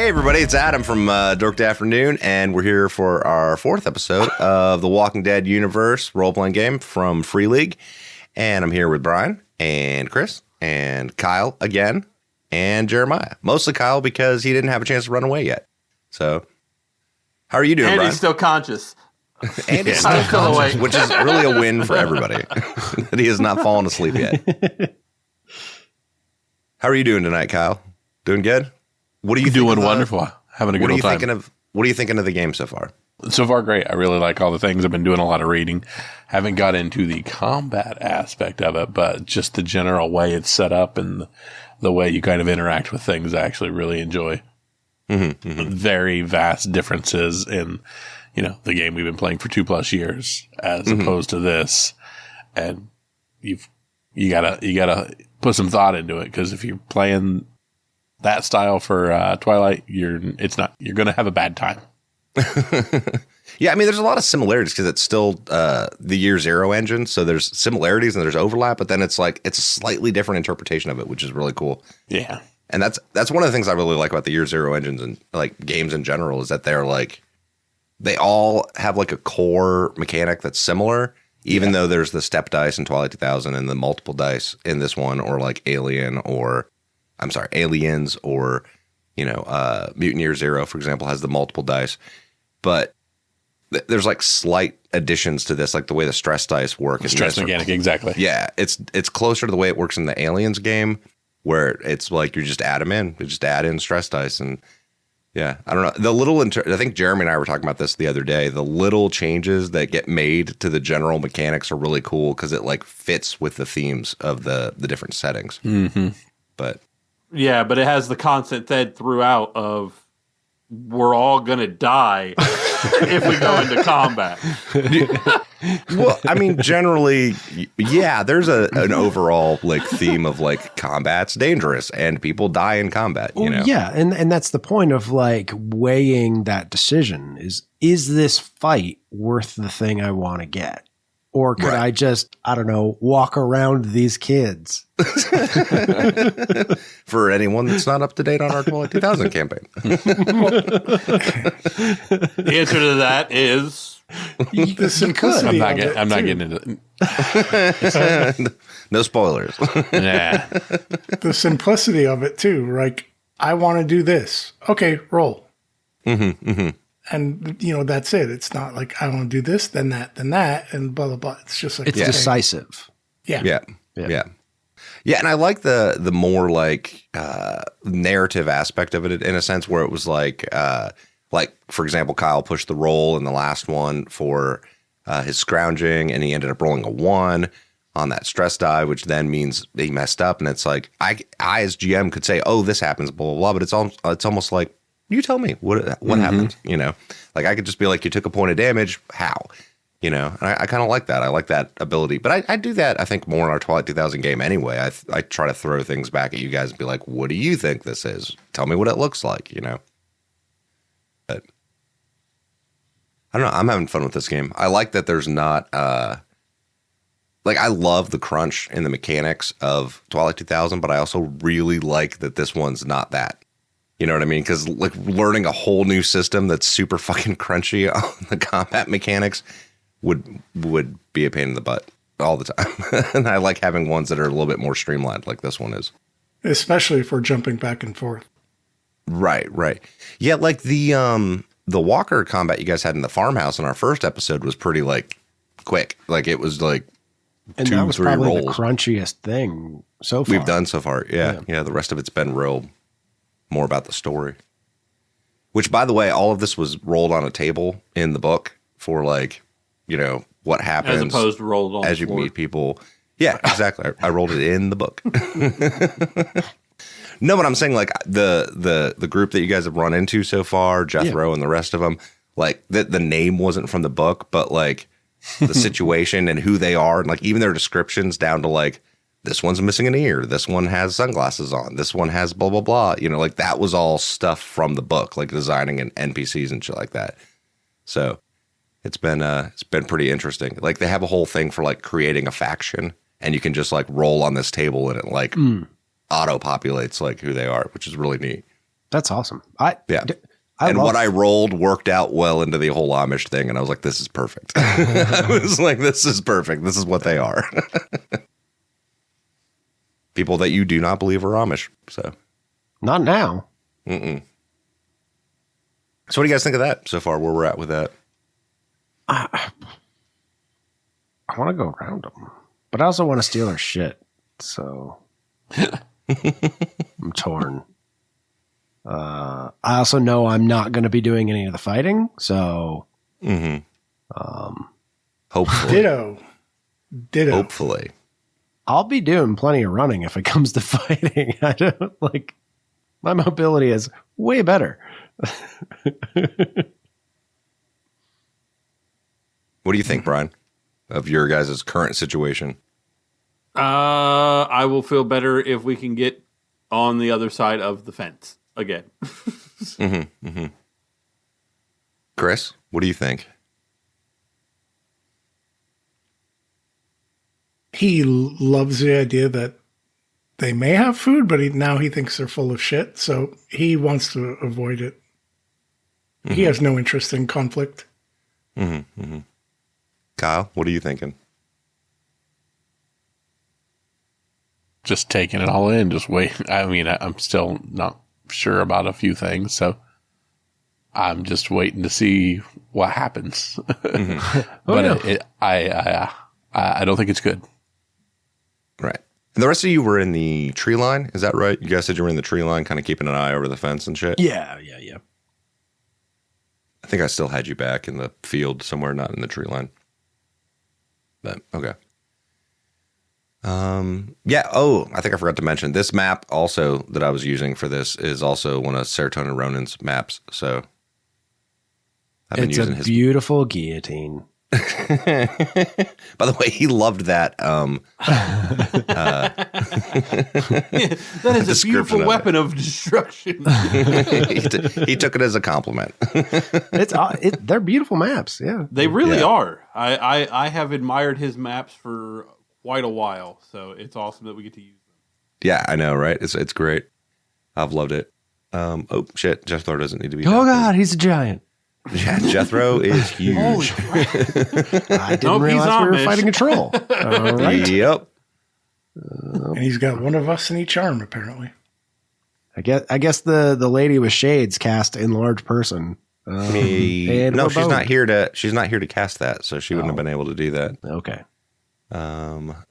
Hey everybody, it's Adam from Dork Afternoon, and we're here for our fourth episode of the Walking Dead universe role-playing game from Free League. And I'm here with Brian and Chris and Kyle again and Jeremiah. Mostly Kyle because he didn't have a chance to run away yet. So, how are you doing, Brian? Brian? He's still conscious. And he's still conscious, which is really a win for everybody. That he has not fallen asleep yet. How are you doing tonight, Kyle? Doing good? What are you doing? Wonderful. Having a good time. What are you thinking of the game so far? So far, great. I really like all the things. I've been doing a lot of reading. Haven't got into the combat aspect of it, but just the general way it's set up and the way you kind of interact with things, I actually really enjoy. Very vast differences in, the game we've been playing for 2+ years as opposed to this. And you gotta put some thought into it, because if you're playing that style for Twilight, you're going to have a bad time. Yeah, I mean, there's a lot of similarities because it's still the Year Zero engine, so there's similarities and there's overlap, but then it's a slightly different interpretation of it, which is really cool. Yeah, and that's one of the things I really like about the Year Zero engines and like games in general is that they all have like a core mechanic that's similar, even though there's the step dice in Twilight 2000 and the multiple dice in this one, or like Aliens, or Mutant Year Zero, for example, has the multiple dice. But there's like slight additions to this, like the way the stress dice work. Stress mechanic, exactly. Yeah, it's closer to the way it works in the Aliens game, where it's like you just add them in. You just add in stress dice. And yeah, I don't know. I think Jeremy and I were talking about this the other day. The little changes that get made to the general mechanics are really cool because it like fits with the themes of the different settings. Mm-hmm. But it has the constant thread throughout of we're all going to die if we go into combat. Well, I mean, generally, yeah, there's an overall like theme of like combat's dangerous and people die in combat, Yeah, and that's the point of like weighing that decision is this fight worth the thing I want to get? Or could I just, walk around these kids? For anyone that's not up to date on our Twilight 2000 campaign. The answer to that is the simplicity. I'm not getting into it. No spoilers. Nah. The simplicity of it too. Like, I want to do this. Okay, roll. And, that's it. It's not like I want to do this, then that, and blah, blah, blah. It's just like... It's decisive. Yeah. Yeah, and I like the more like narrative aspect of it in a sense where it was like, for example, Kyle pushed the roll in the last one for his scrounging, and he ended up rolling a 1 on that stress die, which then means he messed up. And it's like, I as GM could say, oh, this happens, blah, blah, blah. But it's almost like, you tell me what happened, like I could just be like, you took a point of damage. How, and I kind of like that. I like that ability, but I do that. I think more in our Twilight 2000 game anyway. I try to throw things back at you guys and be like, what do you think this is? Tell me what it looks like, but I don't know. I'm having fun with this game. I like that there's not, I love the crunch in the mechanics of Twilight 2000, but I also really like that this one's not that. You know what I mean? Because like learning a whole new system that's super fucking crunchy on the combat mechanics would be a pain in the butt all the time. And I like having ones that are a little bit more streamlined, like this one is. Especially for jumping back and forth. Right. Yeah, like the walker combat you guys had in the farmhouse in our first episode was pretty like quick. Like it was like and 2, that was 3 probably rolls. The crunchiest thing so far We've done so far. Yeah. The rest of it's been real. More about the story, which, by the way, all of this was rolled on a table in the book for like, what happens as opposed to rolled on as you meet people. Yeah, exactly. I rolled it in the book. No, but I'm saying like the group that you guys have run into so far, Jethro and the rest of them, like the name wasn't from the book, but like the situation and who they are, and like even their descriptions down to like, this one's missing an ear. This one has sunglasses on. This one has blah, blah, blah. Like that was all stuff from the book, like designing and NPCs and shit like that. So it's been pretty interesting. Like they have a whole thing for like creating a faction, and you can just like roll on this table and it like auto populates like who they are, which is really neat. That's awesome. And what I rolled worked out well into the whole Amish thing, and I was like, this is perfect. I was like, this is perfect. This is what they are. People that you do not believe are Amish. So not now. Mm-mm. So what do you guys think of that so far, where we're at with that? I want to go around them, but I also want to steal their shit. So I'm torn. I also know I'm not going to be doing any of the fighting. So hopefully. Ditto. Hopefully. I'll be doing plenty of running if it comes to fighting. I don't like my mobility is way better. What do you think, Brian, of your guys' current situation? I will feel better if we can get on the other side of the fence again. Chris, what do you think? He loves the idea that they may have food, but now he thinks they're full of shit. So he wants to avoid it. He has no interest in conflict. Kyle, what are you thinking? Just taking it all in, just wait. I mean, I'm still not sure about a few things, so I'm just waiting to see what happens. But I don't think it's good. Right. And the rest of you were in the tree line. Is that right? You guys said you were in the tree line, kind of keeping an eye over the fence and shit? Yeah. I think I still had you back in the field somewhere, not in the tree line. But, okay. Yeah. Oh, I think I forgot to mention this map also that I was using for this is also one of Serotonin Ronin's maps. So I've been using his beautiful guillotine. By the way, he loved that. That is a beautiful weapon of destruction. He took it as a compliment. They're beautiful maps. Yeah, they really are. I have admired his maps for quite a while, so it's awesome that we get to use them. Yeah, I know, right? It's great. I've loved it. Oh shit, Jethro doesn't need to be. Oh god, he's a giant. Yeah, Jethro is huge. Holy crap. I didn't realize we were fighting a troll. All right. Yep. And he's got one of us in each arm, apparently. I guess the lady with shades cast in large person. No, she's not here to cast that, so she wouldn't have been able to do that. Okay.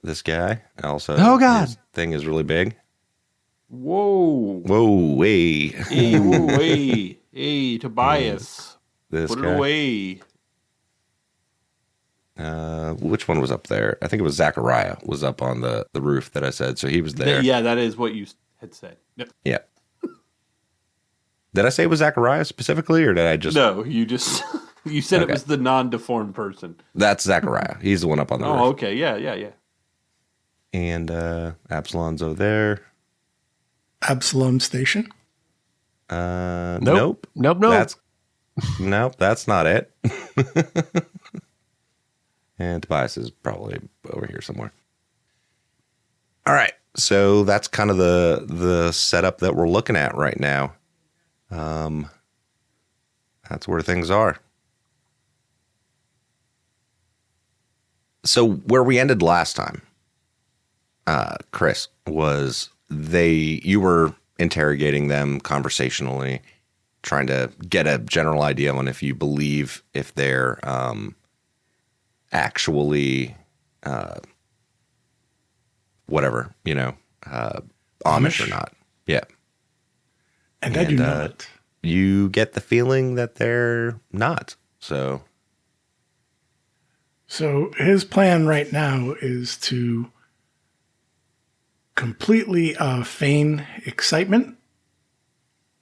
This guy also. Oh god, his thing is really big. Whoa, way. Hey, Tobias. This Put guy. it away. Which one was up there? I think it was Zachariah was up on the roof that I said. So he was there. Yeah, that is what you had said. Yep. Yeah. Did I say it was Zachariah specifically, or did I just? No, you said it was the non-deformed person. That's Zachariah. He's the one up on the roof. Oh, okay. Yeah. And Absalom's over there. Absalom Station? Nope. Nope, that's not it. And Tobias is probably over here somewhere. All right. So that's kind of the setup that we're looking at right now. That's where things are. So where we ended last time, Chris, was you were interrogating them conversationally, trying to get a general idea on if you believe if they're actually whatever, Amish or not. Yeah. And I do not. You get the feeling that they're not. So his plan right now is to completely feign excitement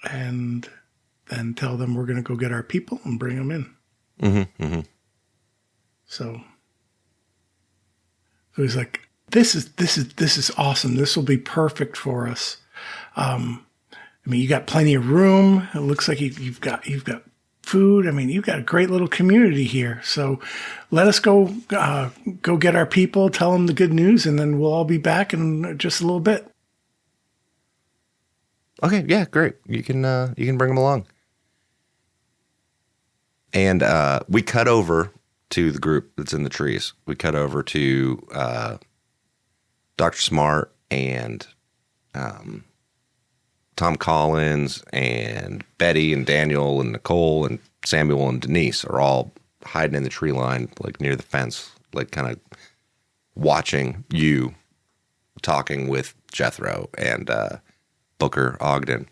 and then tell them we're going to go get our people and bring them in. So he's like, this is awesome. This will be perfect for us. I mean, you got plenty of room. It looks like you've got food. I mean, you've got a great little community here. So let us go get our people, tell them the good news, and then we'll all be back in just a little bit. Okay, yeah, great. You can bring them along. And we cut over to the group that's in the trees. We cut over to Dr. Smart and Tom Collins and Betty and Daniel and Nicole and Samuel and Denise are all hiding in the tree line, like near the fence, like kind of watching you talking with Jethro and Booker Ogden.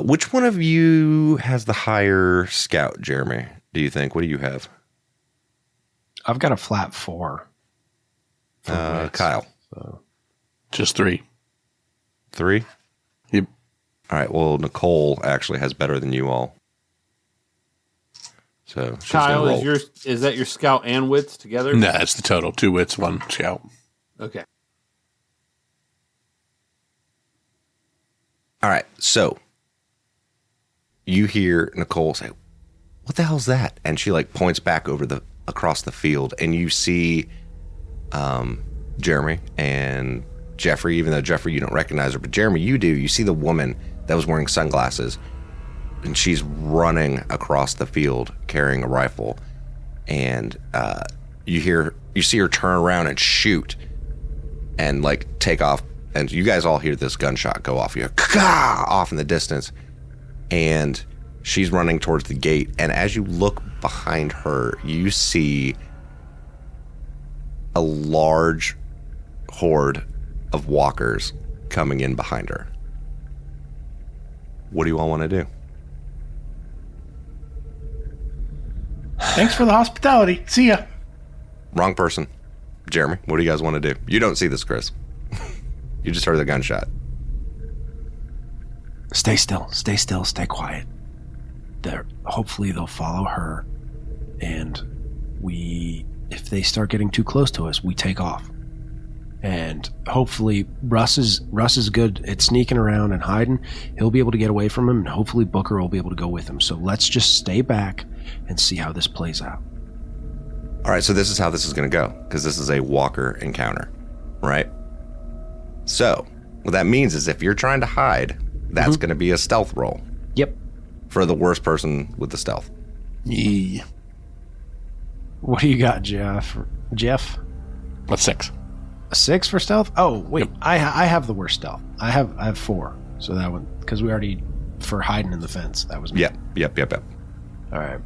Which one of you has the higher scout, Jeremy? Do you think? What do you have? I've got a flat 4. Kyle. So. Just 3. 3? Yep. All right. Well, Nicole actually has better than you all. So Kyle, is that your scout and wits together? No, it's the total. 2 wits, 1 scout. Okay. All right. So you hear Nicole say, "What the hell's that?" And she like points back across the field, and you see Jeremy and Jeffrey, even though Jeffrey, you don't recognize her, but Jeremy, you do. You see the woman that was wearing sunglasses, and she's running across the field carrying a rifle, and you see her turn around and shoot and like take off, and you guys all hear this gunshot go off. You hear off in the distance, and she's running towards the gate, and as you look behind her, you see a large horde of walkers coming in behind her. What do you all want to do? Thanks for the hospitality. See ya. Wrong person. Jeremy, what do you guys want to do? You don't see this, Chris. You just heard the gunshot. Stay still, stay quiet. Hopefully they'll follow her, and if they start getting too close to us, we take off. And hopefully Russ is good at sneaking around and hiding. He'll be able to get away from him, and hopefully Booker will be able to go with him. So let's just stay back and see how this plays out. All right, so this is how this is going to go, because this is a walker encounter, right? So what that means is if you're trying to hide, that's going to be a stealth roll. Yep. For the worst person with the stealth. Yeah. What do you got, Jeff? What's 6? A 6 for stealth? Oh, wait. Yep. I have the worst stealth. I have 4. So that one, because we already, for hiding in the fence, that was me. Yep. All right.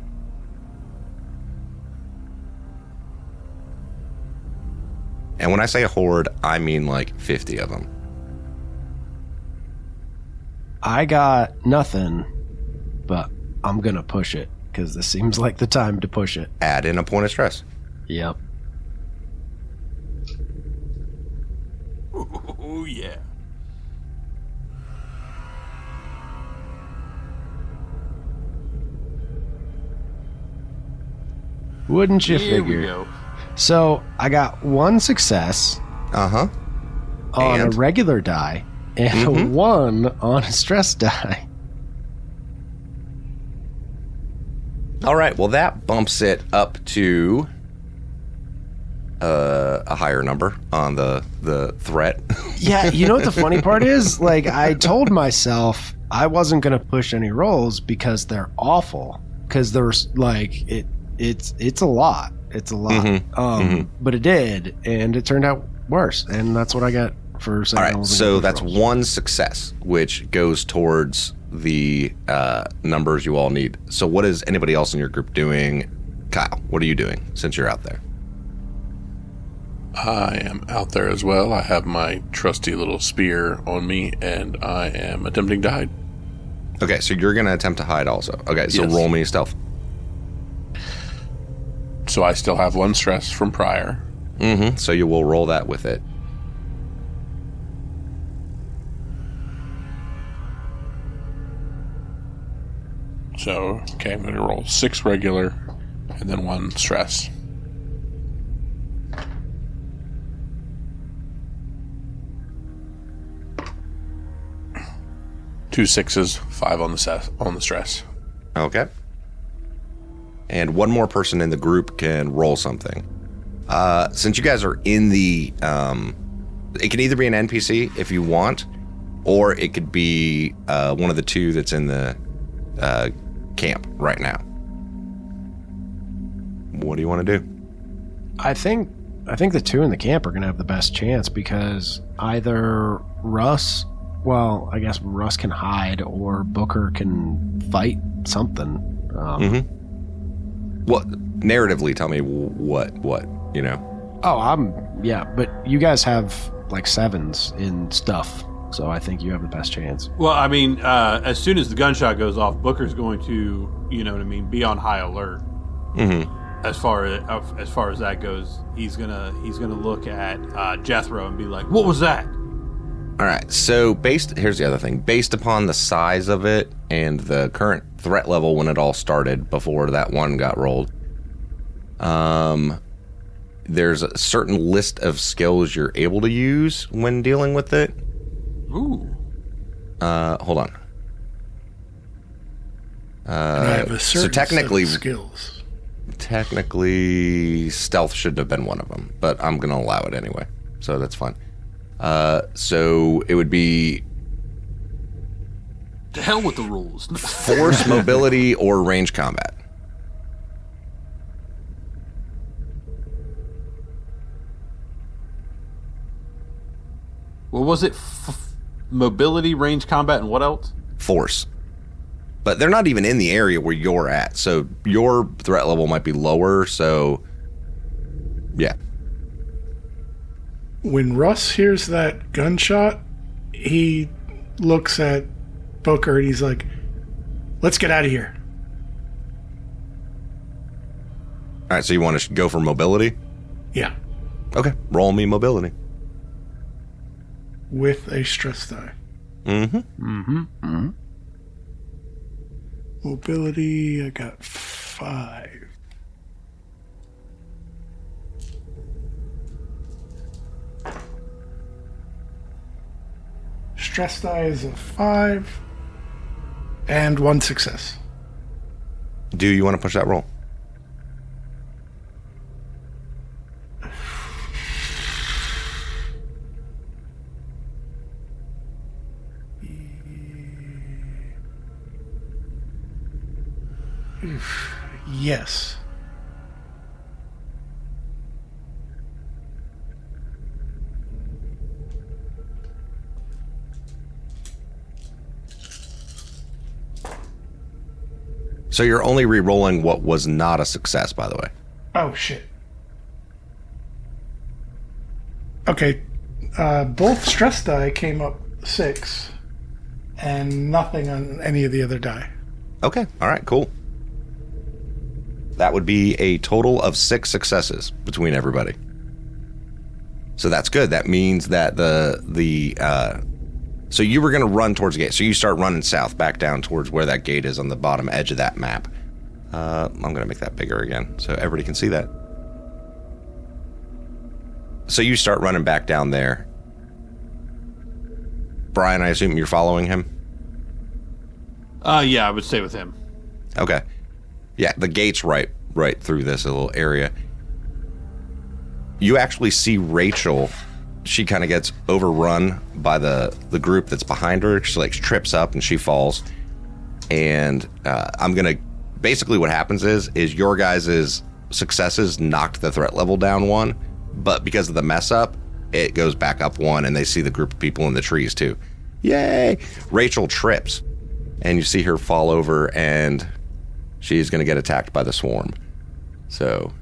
And when I say a horde, I mean like 50 of them. I got nothing, but I'm going to push it because this seems like the time to push it. Add in a point of stress. Yep. Oh, yeah. Wouldn't you Here figure? we go. So I got 1 success on a regular die and 1 on a stress die. All right, well, that bumps it up to a higher number on the threat. Yeah, you know what the funny part is? Like, I told myself I wasn't going to push any rolls because they're awful. Because there's like it's a lot. It's a lot. But it did, and it turned out worse. And that's what I got for saying. All right, so that's rolls. 1 success, which goes towards the numbers you all need. So what is anybody else in your group doing? Kyle, what are you doing since you're out there? I am out there as well. I have my trusty little spear on me, and I am attempting to hide. Okay, so you're going to attempt to hide also. Okay, so roll me stealth. So I still have 1 stress from prior. So you will roll that with it. So, okay, I'm going to roll 6 regular and then 1 stress. Two 6s, 5 on the stress. Okay. And 1 more person in the group can roll something. Since you guys are in the... it can either be an NPC if you want, or it could be one of the two that's in the camp right now. What do you want to do? I think the two in the camp are going to have the best chance because either Russ, well, I guess Russ can hide or Booker can fight something. Well, narratively, tell me what, you know? Yeah, but you guys have like 7s in stuff, so I think you have the best chance. Well, I mean, as soon as the gunshot goes off, Booker's going to, you know what I mean, be on high alert. Mm-hmm. As far as that goes, he's gonna look at Jethro and be like, "What was that?" All right. So here's the other thing. Based upon the size of it and the current threat level when it all started before that one got rolled, there's a certain list of skills you're able to use when dealing with it. Ooh. Hold on. And I have a certain so technically, set of skills. Technically, stealth shouldn't have been one of them, but I'm going to allow it anyway, so that's fine. So it would be to hell with the rules. force, mobility, or range combat. What was it? Mobility, range combat, and what else? Force. But they're not even in the area where you're at, so your threat level might be lower, so yeah. When Russ hears that gunshot, he looks at Booker and he's like, "Let's get out of here." All right, so you want to go for mobility? Yeah. Okay, roll me mobility. With a stress die. Mobility, I got 5. Stress die is a 5. And 1 success. Do you want to push that roll? Yes. So you're only re-rolling what was not a success, by the way. Oh, shit. Okay. Both stress die came up 6, and nothing on any of the other die. Okay, all right, cool. That would be a total of 6 successes between everybody. So that's good. That means that so you were going to run towards the gate. So you start running south, back down towards where that gate is on the bottom edge of that map. I'm going to make that bigger again so everybody can see that. So you start running back down there. Brian, I assume you're following him? Yeah, I would stay with him. Okay. Yeah, the gate's right through this little area. You actually see Rachel. She kind of gets overrun by the group that's behind her. She like trips up and she falls. And basically what happens is your guys' successes knocked the threat level down 1, but because of the mess up, it goes back up 1, and they see the group of people in the trees too. Yay! Rachel trips, and you see her fall over, and she's going to get attacked by the swarm. So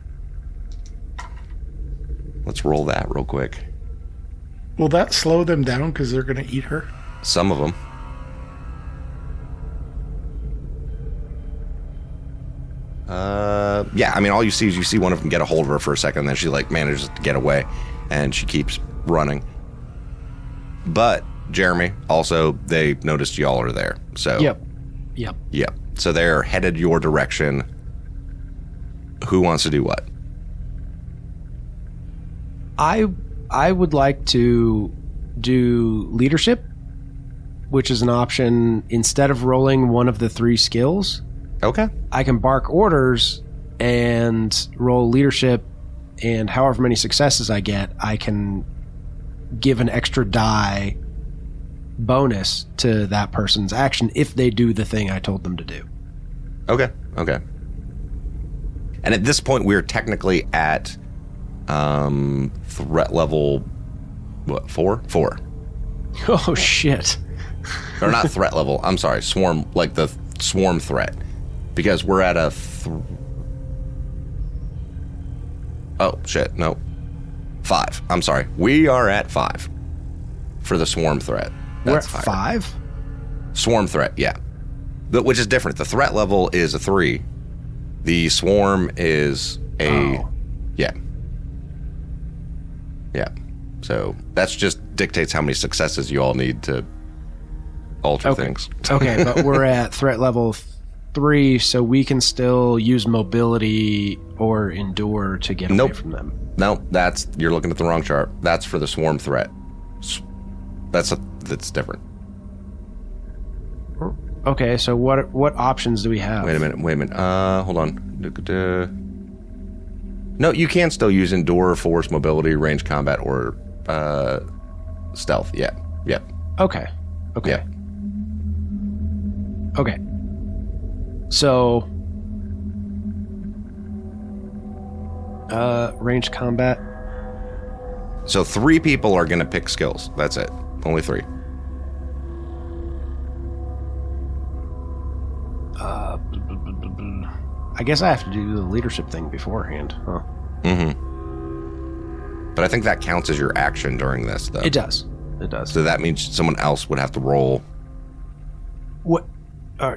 let's roll that real quick. Will that slow them down because they're going to eat her? Some of them. Yeah, I mean, all you see is one of them get a hold of her for a second, and then she like manages to get away, and she keeps running. But Jeremy, also, they noticed y'all are there, so yep. So they're headed your direction. Who wants to do what? I would like to do leadership, which is an option instead of rolling one of the 3 skills. Okay. I can bark orders and roll leadership, and however many successes I get, I can give an extra die bonus to that person's action if they do the thing I told them to do. Okay. And at this point, we're technically at threat level, what, 4? 4. Oh, shit. Or not threat level. I'm sorry, swarm, like the swarm threat. Because we're at a... oh, shit, no. 5. I'm sorry. We are at 5 for the swarm threat. That's we're at 5? Swarm threat, yeah. Which is different. The threat level is a 3. The swarm is a... oh. Yeah. Yeah. So that's just dictates how many successes you all need to alter things. Okay, but we're at threat level 3, so we can still use mobility or endure to get away from them. No, you're looking at the wrong chart. That's for the swarm threat. That's different. Okay, so what options do we have? Wait a minute. Hold on. No, you can still use endure, force, mobility, range combat, or stealth. Yeah. Okay. Yeah. Okay. So, range combat. So 3 people are going to pick skills. That's it. Only 3. I guess I have to do the leadership thing beforehand, huh? Mm-hmm. But I think that counts as your action during this, though. It does. So that means someone else would have to roll. What?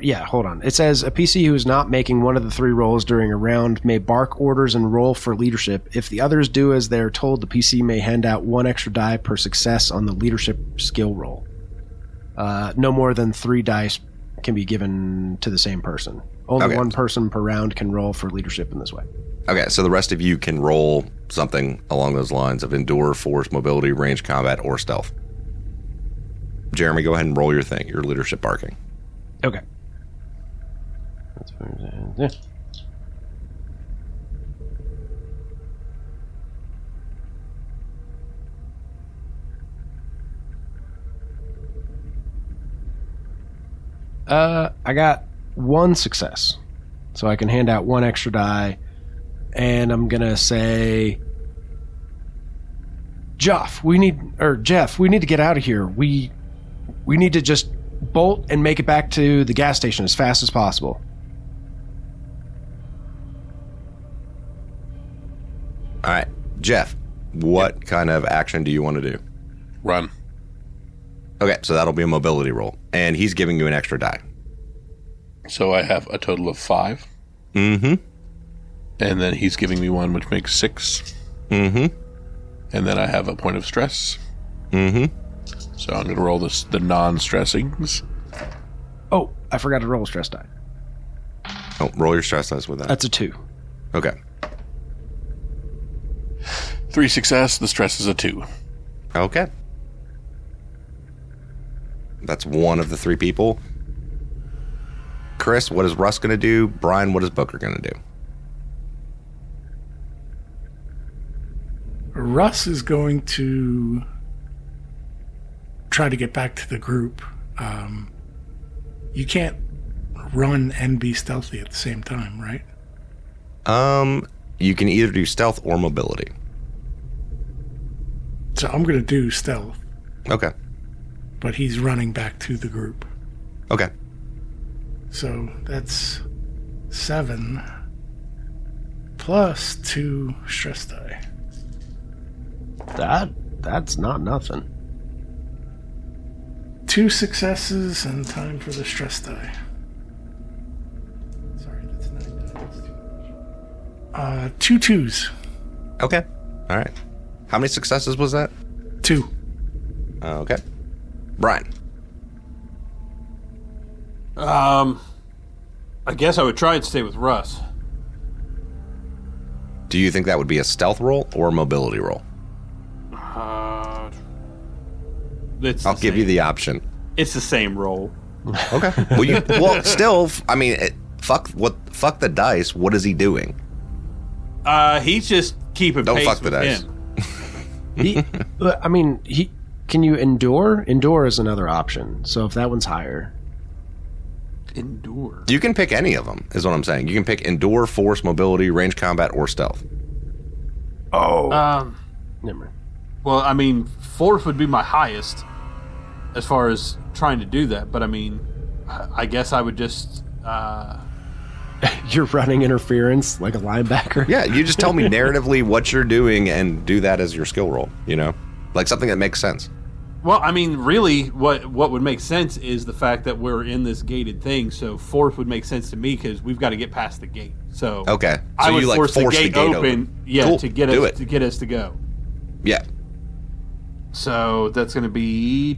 Yeah, hold on. It says a PC who is not making one of the 3 rolls during a round may bark orders and roll for leadership. If the others do as they're told, the PC may hand out 1 extra die per success on the leadership skill roll. No more than 3 dice can be given to the same person. Only 1 person per round can roll for leadership in this way. Okay, so the rest of you can roll something along those lines of endure, force, mobility, range combat, or stealth. Jeremy, go ahead and roll your thing, your leadership barking. Okay. Yeah. I got 1 success, so I can hand out 1 extra die, and I'm gonna say, Jeff, we need to get out of here. We need to just bolt and make it back to the gas station as fast as possible. All right, Jeff, what kind of action do you want to do? Run. Okay, so that'll be a mobility roll, and he's giving you an extra die. So I have a total of 5. Mm-hmm. And then he's giving me 1, which makes 6. Mm-hmm. And then I have a point of stress. Mm-hmm. So I'm going to roll the non-stressings. Oh, I forgot to roll a stress die. Oh, roll your stress dice with that. That's a 2. Okay. 3 success, the stress is a 2. Okay. That's 1 of the 3 people. Chris, what is Russ going to do? Brian, what is Booker going to do? Russ is going to try to get back to the group. You can't run and be stealthy at the same time, right? You can either do stealth or mobility. So I'm going to do stealth. Okay. But he's running back to the group. Okay. So that's 7 plus 2 stress die. That's not nothing. 2 successes and time for the stress die. Sorry, that's 9 die. That's too much. 2 2s. Okay. All right. How many successes was that? 2. Okay. Brian. I guess I would try and stay with Russ. Do you think that would be a stealth roll or a mobility roll? I'll give you the option. It's the same roll. Okay. Well, still, I mean, fuck the dice. What is he doing? He's just keeping pace fuck the with dice. him. Can you endure? Endure is another option. So if that one's higher. Endure. You can pick any of them, is what I'm saying. You can pick endure, force, mobility, range combat, or stealth. Oh. Never mind. Well, I mean, force would be my highest as far as trying to do that. But I mean, I guess I would just. You're running interference like a linebacker. Yeah, you just tell me narratively what you're doing and do that as your skill roll, you know? Like something that makes sense. Well, I mean, really, what would make sense is the fact that we're in this gated thing. So force would make sense to me because we've got to get past the gate. So okay, so I would you force the gate open. Yeah, cool. to get us to go. Yeah. So that's going to be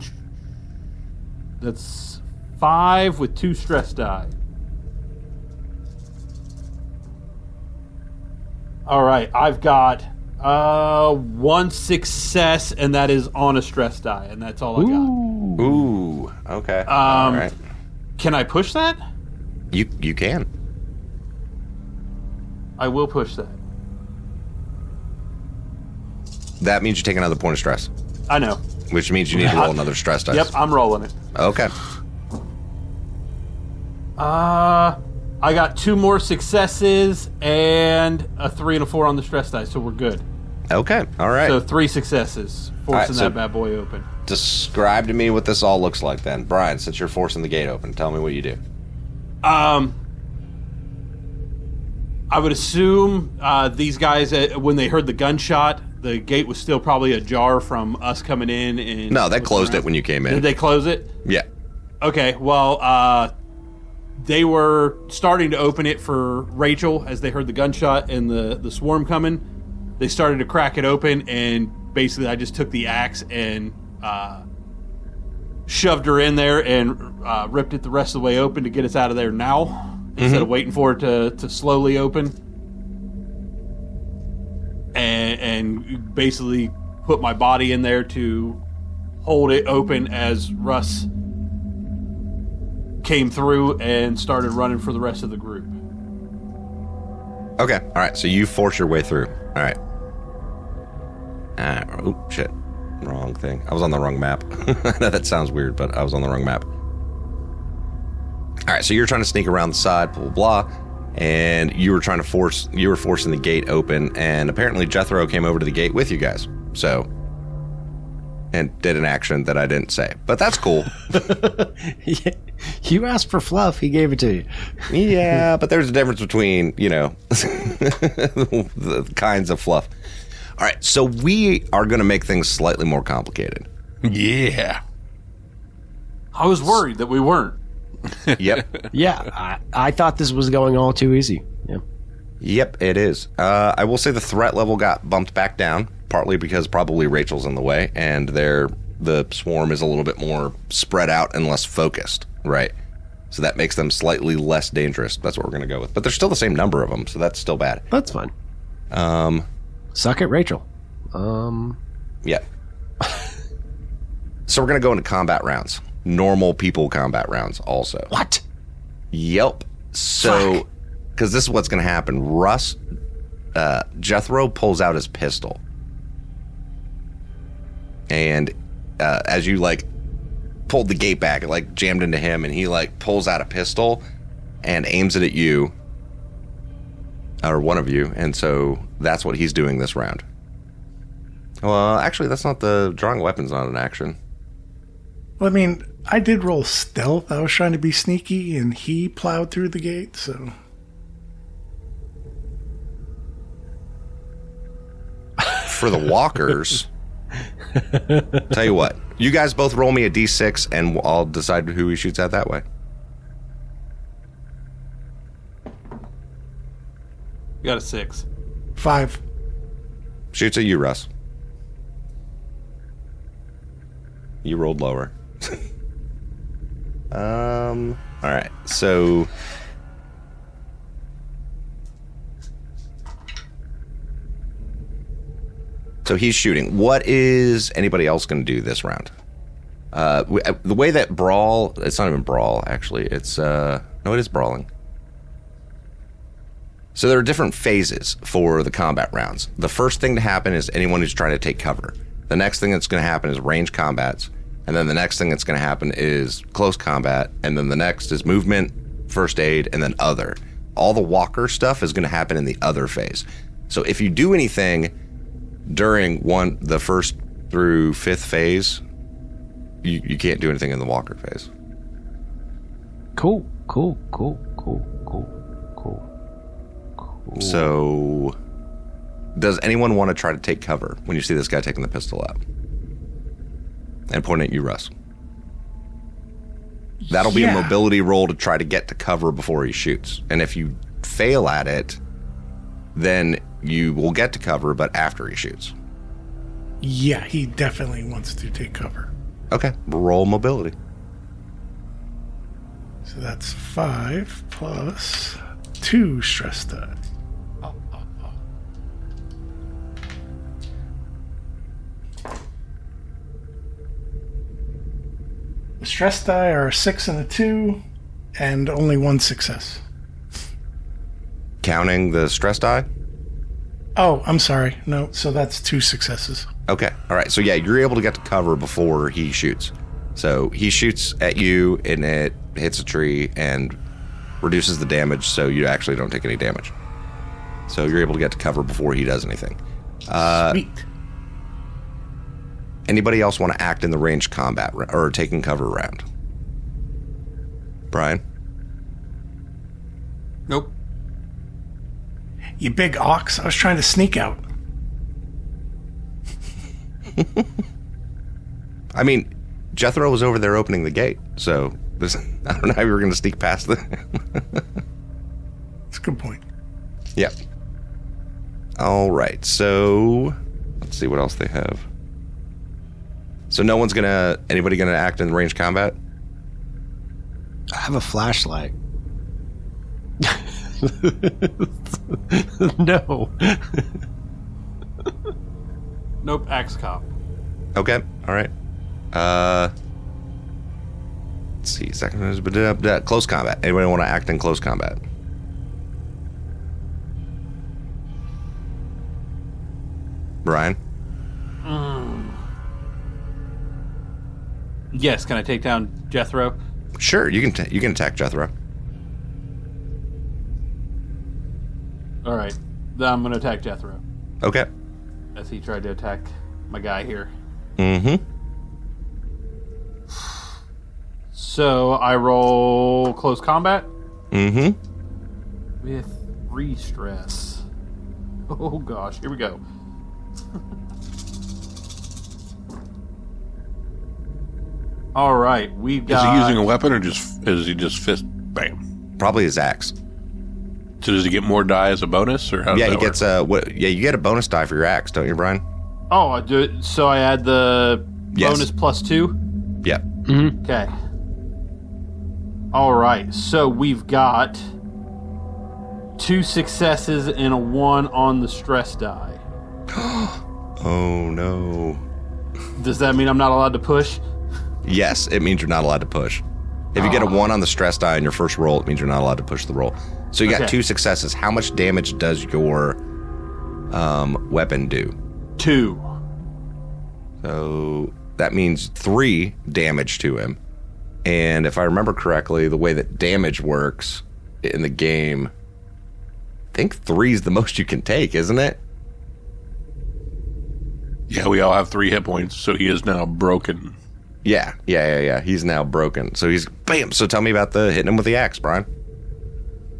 5 with 2 stress die. All right, I've got 1 success, and that is on a stress die, and that's all I got. Ooh. Okay. All right. Can I push that? You can. I will push that. That means you take another point of stress, I know. which means you need to roll another stress dice. Yep, I'm rolling it. Okay. I got 2 more successes and a 3 and a 4 on the stress die, so we're good. Okay. All right. So 3 successes, forcing so- that bad boy open. Describe to me what this all looks like then. Brian, since you're forcing the gate open, tell me what you do. I would assume these guys, when they heard the gunshot, the gate was still probably ajar from us coming in. And No, they closed it when you came in. Did they close it? Yeah. Okay, well, they were starting to open it for Rachel as they heard the gunshot and the swarm coming. They started to crack it open, and basically I just took the axe and shoved her in there and ripped it the rest of the way open to get us out of there now, instead of waiting for it to slowly open. And basically put my body in there to hold it open as Russ came through and started running for the rest of the group. Okay. All right. So you force your way through. All right. Oh, shit. Wrong thing. I was on the wrong map. I know that sounds weird, but I was on the wrong map. All right. So you're trying to sneak around the side, blah, blah, blah. And you were forcing the gate open. And apparently Jethro came over to the gate with you guys. So, and did an action that I didn't say. But that's cool. You asked for fluff, he gave it to you. Yeah, but there's a difference between, the kinds of fluff. All right, so we are going to make things slightly more complicated. Yeah. I was worried that we weren't. Yep. Yeah, I thought this was going all too easy. Yeah. Yep, it is. I will say the threat level got bumped back down, partly because probably Rachel's in the way, and the swarm is a little bit more spread out and less focused, right? So that makes them slightly less dangerous. That's what we're going to go with. But there's still the same number of them, so that's still bad. That's fine. Suck it, Rachel. Yeah. So we're going to go into combat rounds. Normal people combat rounds also. What? Yep. So, because this is what's going to happen. Jethro pulls out his pistol. And as you, pulled the gate back, it, jammed into him, and he, pulls out a pistol and aims it at you. Or one of you. And so that's what he's doing this round. Well, actually, that's not drawing a weapon's not an action. Well, I mean, I did roll stealth. I was trying to be sneaky, and he plowed through the gate, so. For the walkers, tell you what, you guys both roll me a d6, and I'll decide who he shoots at that way. You got a 6. 5. Shoots at you, Russ. You rolled lower. All right. So he's shooting. What is anybody else going to do this round? The way that brawl, it's not even brawl, actually. It's, no, it is brawling. So there are different phases for the combat rounds. The first thing to happen is anyone who's trying to take cover. The next thing that's going to happen is range combats. And then the next thing that's going to happen is close combat. And then the next is movement, first aid, and then other. All the walker stuff is going to happen in the other phase. So if you do anything during the first through fifth phase, you can't do anything in the walker phase. Cool. So, does anyone want to try to take cover when you see this guy taking the pistol out? And pointing at you, Russ. That'll be a mobility roll to try to get to cover before he shoots. And if you fail at it, then you will get to cover, but after he shoots. Yeah, he definitely wants to take cover. Okay, roll mobility. So that's 5 plus 2 stress die. The stress die are a 6 and a 2, and only 1 success. Counting the stress die? Oh, I'm sorry. No, so that's 2 successes. Okay, all right. So yeah, you're able to get to cover before he shoots. So he shoots at you, and it hits a tree and reduces the damage, so you actually don't take any damage. So you're able to get to cover before he does anything. Sweet. Anybody else want to act in the ranged combat or taking cover round? Brian? Nope. You big ox. I was trying to sneak out. I mean, Jethro was over there opening the gate, so I don't know how you were going to sneak past the... That's a good point. Yep. All right, so let's see what else they have. So no one's anybody gonna act in ranged combat? I have a flashlight. No. Nope, axe cop. Okay, all right. Let's see, second is close combat. Anybody want to act in close combat? Brian? Yes, can I take down Jethro? Sure, you can attack Jethro. All right, then I'm going to attack Jethro Okay. as he tried to attack my guy here. Mm-hmm. So I roll close combat Mm-hmm. with 3 stress. Oh gosh, here we go. All right, we've got. Is he using a weapon or is he just fist? Bam. Probably his axe. So does he get more die as a bonus, or how? Yeah, does he that gets you get a bonus die for your axe, don't you, Brian? Oh, I do it. So I add the Yes. bonus plus 2. Yeah. Okay. All right, so we've got 2 successes and a 1 on the stress die. Oh no. Does that mean I'm not allowed to push? Yes, it means you're not allowed to push. If you get a 1 on the stress die in your first roll, it means you're not allowed to push the roll. So you got 2 successes. How much damage does your weapon do? 2. So that means 3 damage to him. And if I remember correctly, the way that damage works in the game, I think 3 is the most you can take, isn't it? Yeah, we all have 3 hit points, so he is now broken. Yeah. He's now broken. So he's bam. So tell me about hitting him with the axe, Brian.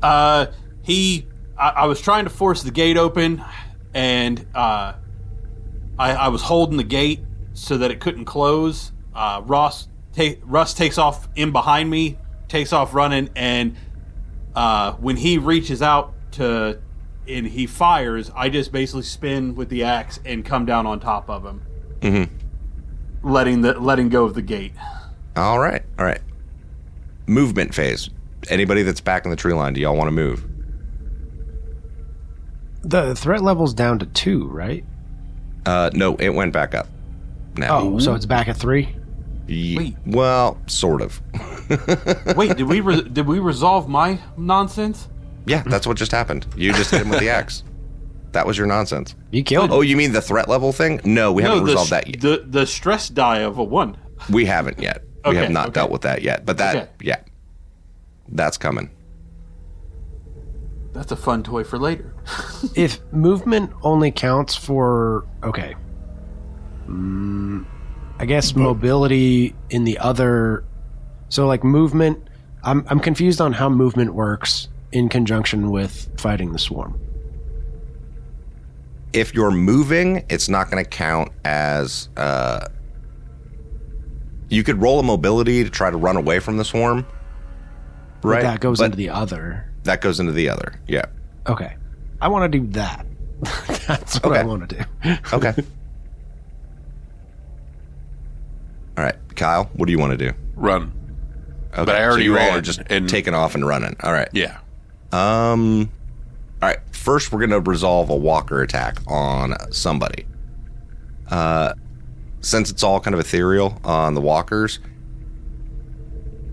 I was trying to force the gate open, and I was holding the gate so that it couldn't close. Russ takes off in behind me, takes off running, and when he reaches out and he fires, I just basically spin with the axe and come down on top of him, letting go of the gate. All right. Movement phase. Anybody that's back in the tree line, do y'all want to move? The threat level's down to 2, right? No, it went back up. Now. Oh, so it's back at 3? Wait. Well, sort of. Wait, did we resolve my nonsense? Yeah, that's what just happened. You just hit him with the axe. That was your nonsense. You killed him. Oh, you mean the threat level thing? No, we haven't resolved that yet. The stress die of a 1. We haven't yet. We have not dealt with that yet. But that, that's coming. That's a fun toy for later. If movement only counts for... Okay. I guess mobility in the other... So, like, movement... I'm confused on how movement works in conjunction with fighting the swarm. If you're moving, it's not going to count as... you could roll a mobility to try to run away from the swarm. Right? But that goes into the other. That goes into the other, yeah. Okay. I want to do that. That's what I want to do. Okay. All right, Kyle, what do you want to do? Run. Okay. But I already so you all ran are just taking off and running. All right. Yeah. All right. First, we're going to resolve a walker attack on somebody. Since it's all kind of ethereal on the walkers,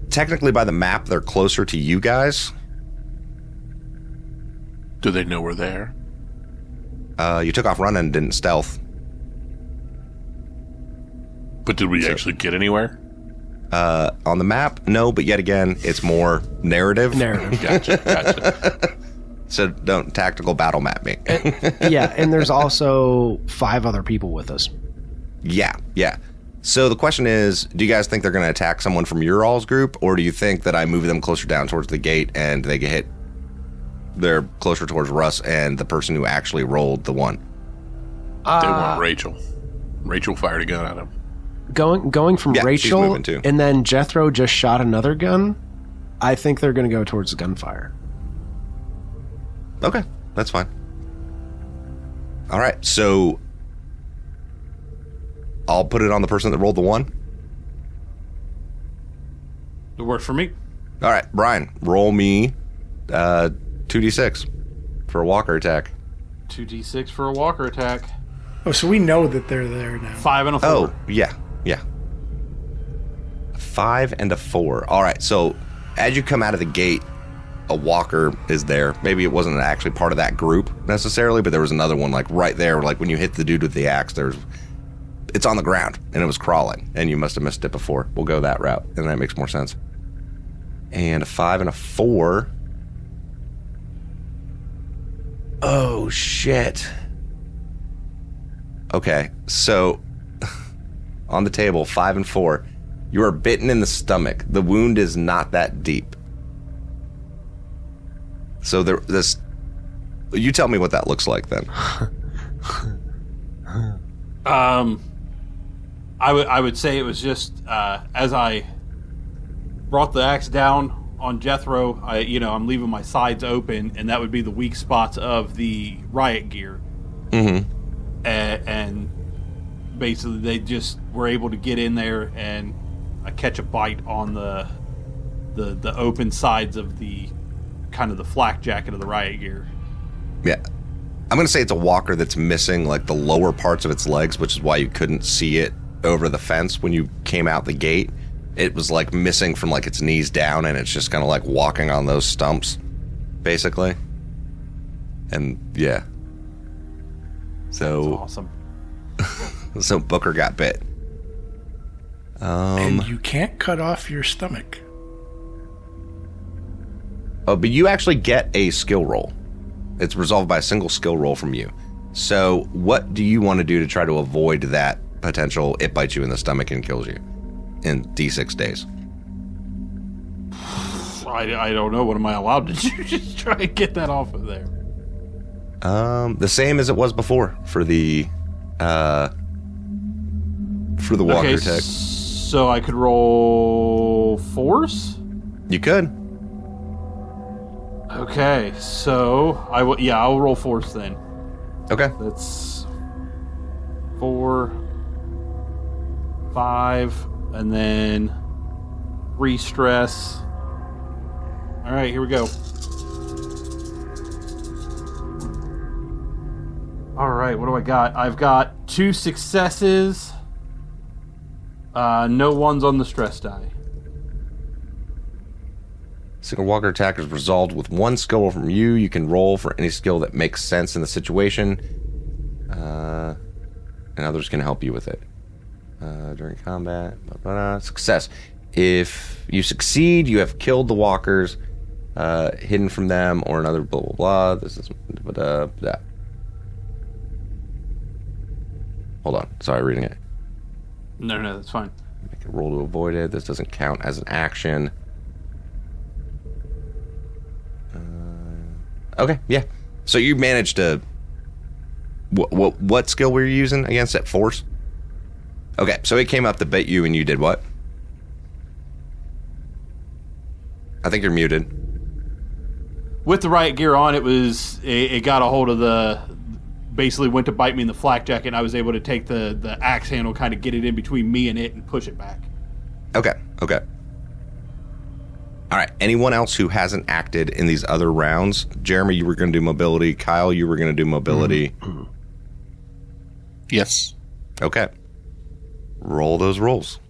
technically by the map, they're closer to you guys. Do they know we're there? You took off running and didn't stealth. But did we actually get anywhere? On the map, no, but yet again, it's more narrative. Gotcha. So don't tactical battle map me. Yeah, and there's also 5 other people with us. Yeah. So the question is, do you guys think they're going to attack someone from your all's group, or do you think that I move them closer down towards the gate and they get hit? They're closer towards Russ and the person who actually rolled the 1. They want Rachel. Rachel fired a gun at him. Going from Rachel, too. and then Jethro just shot another gun. I think they're going to go towards the gunfire. Okay, that's fine. All right, so I'll put it on the person that rolled the 1. It works for me. All right, Brian, roll me 2d6 for a walker attack. 2d6 for a walker attack. Oh, so we know that they're there now. 5 and a 4. Oh, yeah. 5 and a 4. All right, so as you come out of the gate, a walker is there. Maybe it wasn't actually part of that group necessarily, but there was another one like right there. Like when you hit the dude with the axe, it's on the ground and it was crawling, and you must have missed it before. We'll go that route, and that makes more sense. And a 5 and a 4. Oh shit. Okay, so on the table, 5 and 4. You are bitten in the stomach. The wound is not that deep. So you tell me what that looks like then. I would say it was just as I brought the axe down on Jethro, I'm leaving my sides open, and that would be the weak spots of the riot gear. Mm-hmm. And basically they just were able to get in there, and I catch a bite on the open sides of the kind of the flak jacket of the riot gear. Yeah. I'm going to say it's a walker that's missing like the lower parts of its legs, which is why you couldn't see it over the fence when you came out the gate. It was like missing from like its knees down, and it's just kind of like walking on those stumps, basically. And yeah. So that's awesome. So Booker got bit. And you can't cut off your stomach. Oh, but you actually get a skill roll. It's resolved by a single skill roll from you. So what do you want to do to try to avoid that potential it bites you in the stomach and kills you in D6 days? I don't know. What am I allowed to do? Just try and get that off of there. The same as it was before for the walker attack. So I could roll force? You could. Okay, so I'll roll force then. Okay. That's 4, 5, and then 3 stress. All right, here we go. All right, what do I got? I've got 2 successes. No ones on the stress die. Single walker attack is resolved with one skill roll from you. You can roll for any skill that makes sense in the situation. And others can help you with it. During combat. Success. If you succeed, you have killed the walkers, hidden from them, or another blah, blah, blah. This is... that. Hold on. Sorry, reading it. No, that's fine. Make a roll to avoid it. This doesn't count as an action. Okay, yeah. So you managed to... What skill were you using against it? Force? Okay, so it came up to bit you and you did what? I think you're muted. With the riot gear on, it got a hold of the... Basically went to bite me in the flak jacket, and I was able to take the axe handle, kind of get it in between me and it, and push it back. Okay. All right, anyone else who hasn't acted in these other rounds? Jeremy, you were going to do mobility. Kyle, you were going to do mobility. Mm-hmm. Yes. Okay. Roll those rolls.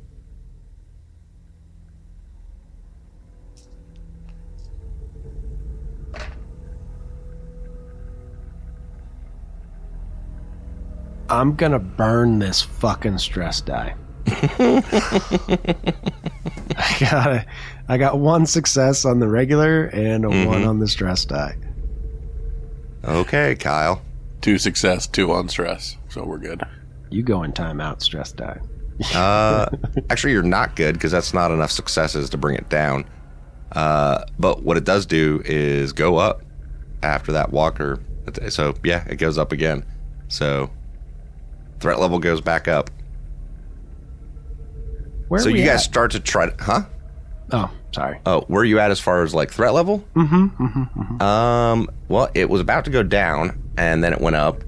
I'm going to burn this fucking stress die. I got one success on the regular and a one on the stress die. Okay, Kyle. 2 success, 2 on stress. So we're good. You go in timeout, stress die. Actually, you're not good because that's not enough successes to bring it down. But what it does do is go up after that walker. So, yeah, it goes up again. So, threat level goes back up. Where so are we you guys at? start to try to... Huh? Oh, sorry. Oh, where are you at as far as, like, threat level? Well, it was about to go down, and then it went up.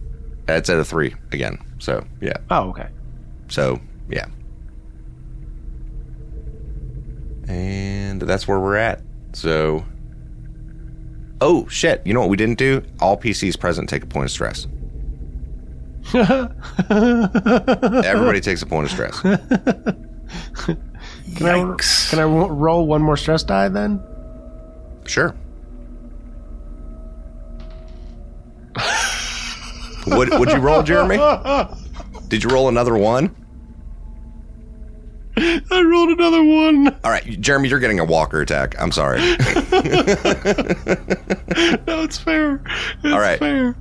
It's at a 3 again. So, yeah. Oh, okay. So, yeah. And that's where we're at. So... Oh, shit. You know what we didn't do? All PCs present take a point of stress. Everybody takes a point of stress. Can I roll one more stress die then? Sure. Would you roll, Jeremy? Did you roll another one? I rolled another one. All right, Jeremy, you're getting a walker attack. I'm sorry. No, it's fair. It's all right. fair.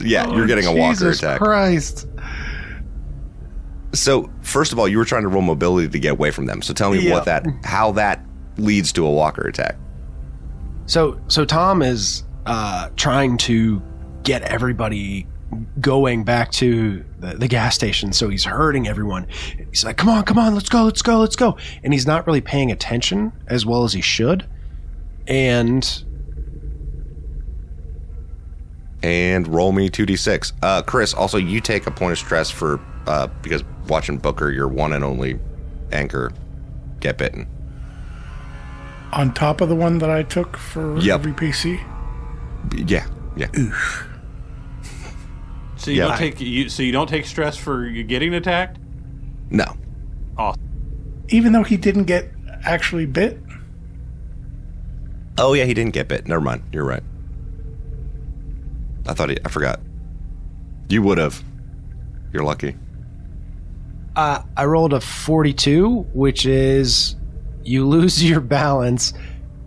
You're getting a walker attack. Jesus Christ. So, first of all, you were trying to roll mobility to get away from them. So tell me how that leads to a walker attack. So Tom is trying to get everybody going back to the gas station. So he's herding everyone. He's like, come on, let's go. And he's not really paying attention as well as he should. And roll me 2d6. Chris, also, you take a point of stress for because watching Booker, your one and only anchor, get bitten. On top of the one that I took for every PC? Yeah. Oof. So you don't take stress for you getting attacked? No. Awesome. Even though he didn't get actually bit? Oh, yeah, he didn't get bit. Never mind. You're right. I forgot. You would have. You're lucky. I rolled a 42, which is you lose your balance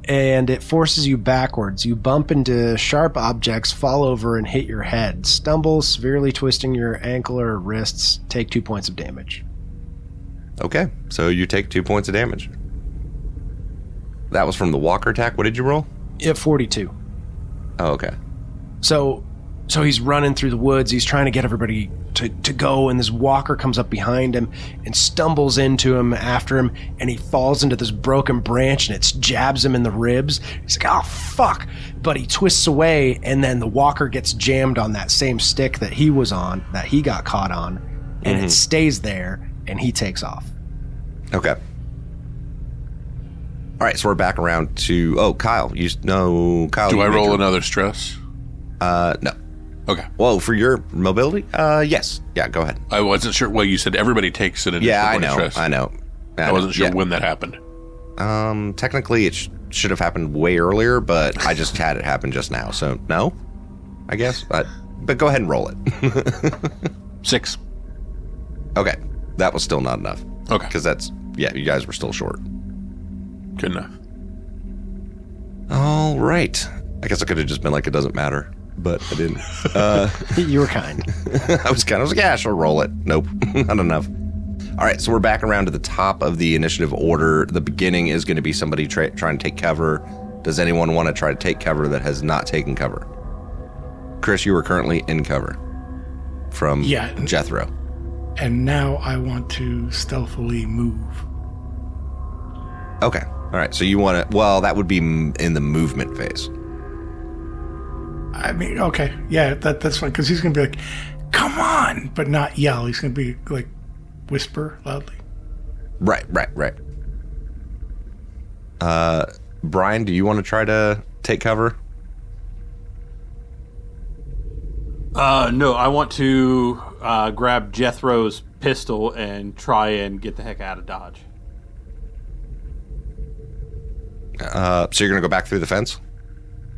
and it forces you backwards. You bump into sharp objects, fall over, and hit your head. Stumble, severely twisting your ankle or wrists. Take 2 points of damage. Okay, so you take 2 points of damage. That was from the walker attack. What did you roll? Yeah, 42. Oh, okay. So he's running through the woods. He's trying to get everybody to go, and this walker comes up behind him and stumbles into him after him, and he falls into this broken branch, and it jabs him in the ribs. He's like, oh, fuck. But he twists away, and then the walker gets jammed on that same stick that he was on, that he got caught on, and it stays there, and he takes off. Okay. All right, so we're back around to... Oh, Kyle. Kyle. Do I roll another stress? No. Okay. Well, for your mobility? Yes. Yeah, go ahead. I wasn't sure. Well, you said everybody takes an additional point of stress. I know. I wasn't sure when that happened. Technically, should have happened way earlier, but I just had it happen just now. So no, I guess. But go ahead and roll it. 6. Okay, that was still not enough. Okay. Because you guys were still short. Good enough. All right. I guess I could have just been like, it doesn't matter, but I didn't. You were kind. I was like, yeah, sure, roll it. Nope, not enough. All right, so we're back around to the top of the initiative order. The beginning is going to be somebody trying to take cover. Does anyone want to try to take cover that has not taken cover? Chris, you are currently in cover from Jethro. And now I want to stealthily move. Okay. All right. So you want to... Well, that would be in the movement phase. I mean, okay. Yeah, that's fine. Because he's going to be like, come on! But not yell. He's going to be like, whisper loudly. Right. Brian, do you want to try to take cover? No, I want to grab Jethro's pistol and try and get the heck out of Dodge. So you're going to go back through the fence?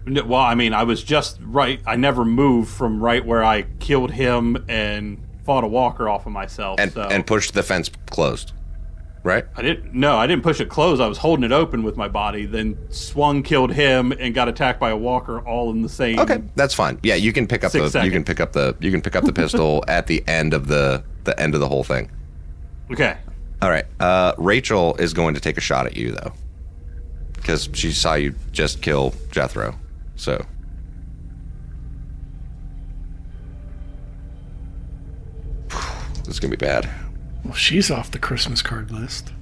No, well, I mean, I was just right. I never moved from right where I killed him and fought a walker off of myself. And pushed the fence closed, right? I didn't push it closed. I was holding it open with my body, then swung, killed him, and got attacked by a walker all in the same. Okay, that's fine. Yeah, you can pick up the pistol at the end of the end of the whole thing. Okay. All right. Rachel is going to take a shot at you though, because she saw you just kill Jethro. So. This is gonna be bad. Well, she's off the Christmas card list.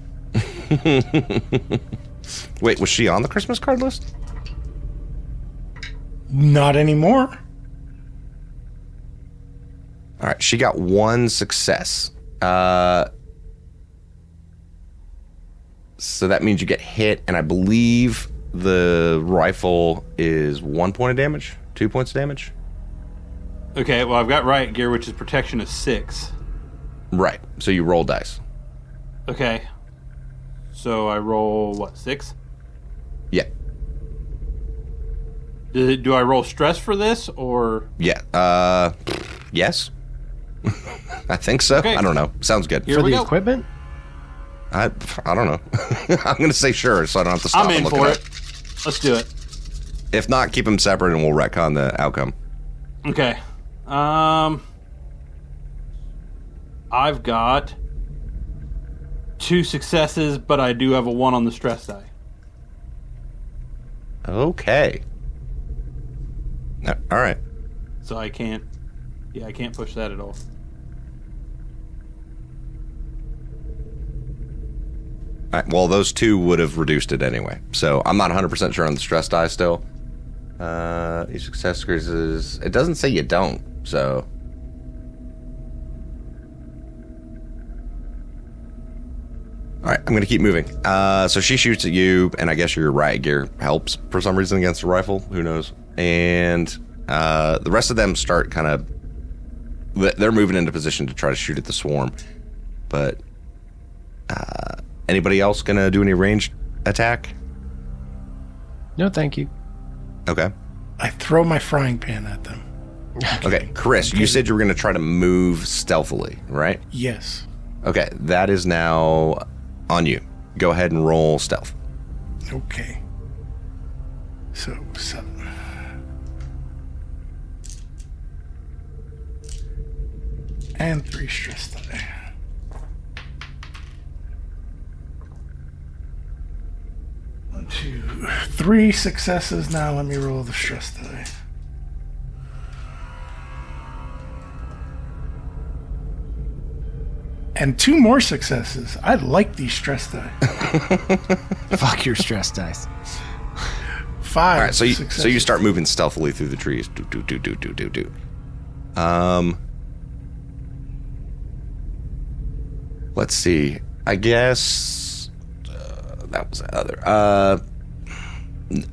Wait, was she on the Christmas card list? Not anymore. All right, she got 1 success. So that means you get hit, and I believe the rifle is 1 point of damage, 2 points of damage. Okay, well, I've got riot gear, which is protection of 6. Right. So you roll dice. Okay. So I roll, what, 6? Yeah. Do I roll stress for this, or? Yeah. Yes. I think so. Okay. I don't know. Sounds good. For the equipment? I don't know. I'm going to say sure, so I don't have to stop I'm and in look for it it. up. Let's do it. If not, keep them separate and we'll retcon the outcome. Okay. I've got 2 successes, but I do have a 1 on the stress die. Okay. All right. So I can't push that at all. All right, well, those 2 would have reduced it anyway. So I'm not 100% sure on the stress die still. Each success increases... It doesn't say you don't, so... All right, I'm going to keep moving. So she shoots at you, and I guess your riot gear helps for some reason against a rifle. Who knows? And the rest of them start kind of... They're moving into position to try to shoot at the swarm. But... Anybody else going to do any ranged attack? No, thank you. Okay. I throw my frying pan at them. Okay, Chris, you said you were going to try to move stealthily, right? Yes. Okay, that is now on you. Go ahead and roll stealth. Okay. So, 7. And 3 stress die. 1, 2, 3 successes. Now let me roll the stress die. And 2 more successes. I like these stress die. Fuck your stress dice. 5. All right, so successes. you start moving stealthily through the trees. Do. Let's see. I guess that was the other.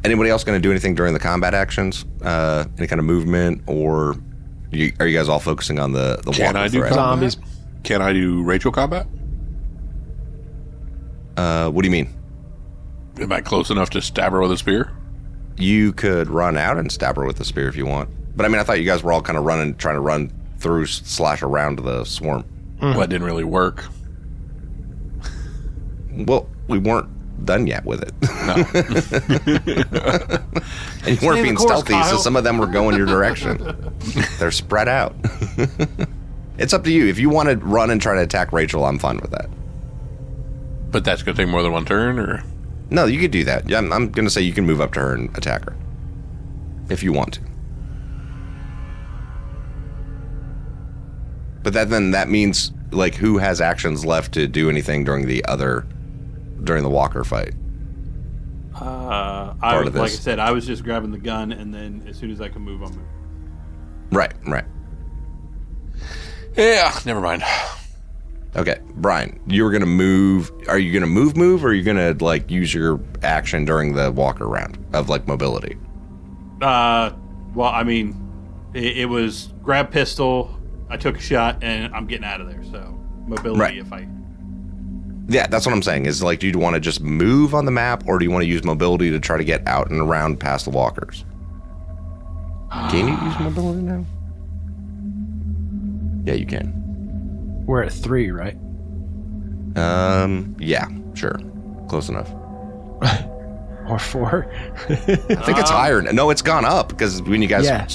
Anybody else going to do anything during the combat actions? Any kind of movement, or are you guys all focusing on the Can I do threat? Zombies. Can I do Rachel combat? What do you mean? Am I close enough to stab her with a spear? You could run out and stab her with a spear if you want. But I mean, I thought you guys were all kind of trying to run through / around the swarm. Well, that didn't really work. Well, we weren't done yet with it. No. And you weren't being course, stealthy, Kyle. so some of them were going your direction. They're spread out. It's up to you. If you want to run and try to attack Rachel, I'm fine with that. But that's going to take more than one turn, or? No, you could do that. Yeah, I'm going to say you can move up to her and attack her. If you want to. But then that means, like, who has actions left to do anything during the walker fight? Like I said, I was just grabbing the gun, and then as soon as I can move, I'll move. Right. Yeah, never mind. Okay, Brian, you were going to move. Are you going to move, or are you going to, like, use your action during the walker round of, like, mobility? Well, I mean, it was grab pistol, I took a shot, and I'm getting out of there, so mobility Right. if I... Yeah, that's what I'm saying. Is, like, do you want to just move on the map, or do you want to use mobility to try to get out and around past the walkers? Can you use mobility now? Yeah, you can. We're at 3, right? Yeah, sure. Close enough. Or 4? I think it's higher. No, it's gone up because when you guys Yeah.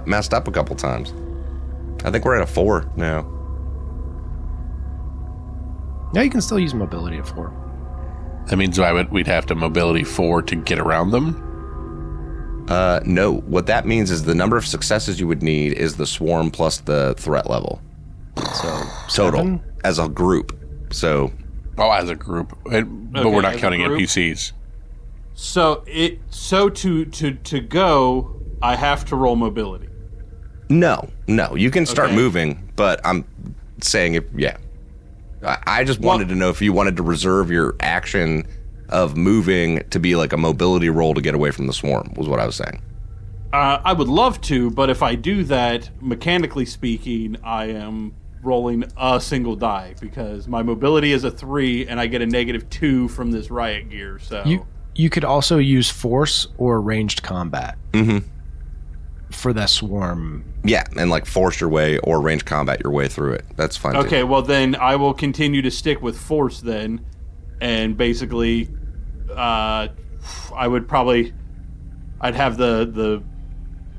messed up a couple times. I think we're at a 4 now. No, you can still use mobility at 4. That means we'd have to mobility 4 to get around them? No, what that means is the number of successes you would need is the swarm plus the threat level. So total 7? as a group. So Oh, as a group. But we're not as a counting group? NPCs. So to go, I have to roll mobility. no, you can start Okay. moving, but I'm saying I just wanted to know if you wanted to reserve your action of moving to be like a mobility roll to get away from the swarm, was what I was saying. I would love to, but if I do that, mechanically speaking, I am rolling a single die because my mobility is a 3 and I get a -2 from this riot gear. So You could also use force or ranged combat for that swarm. Yeah, and like force your way or range combat your way through it. That's fine too. okay, well then I will continue to stick with force then, and basically, I'd have the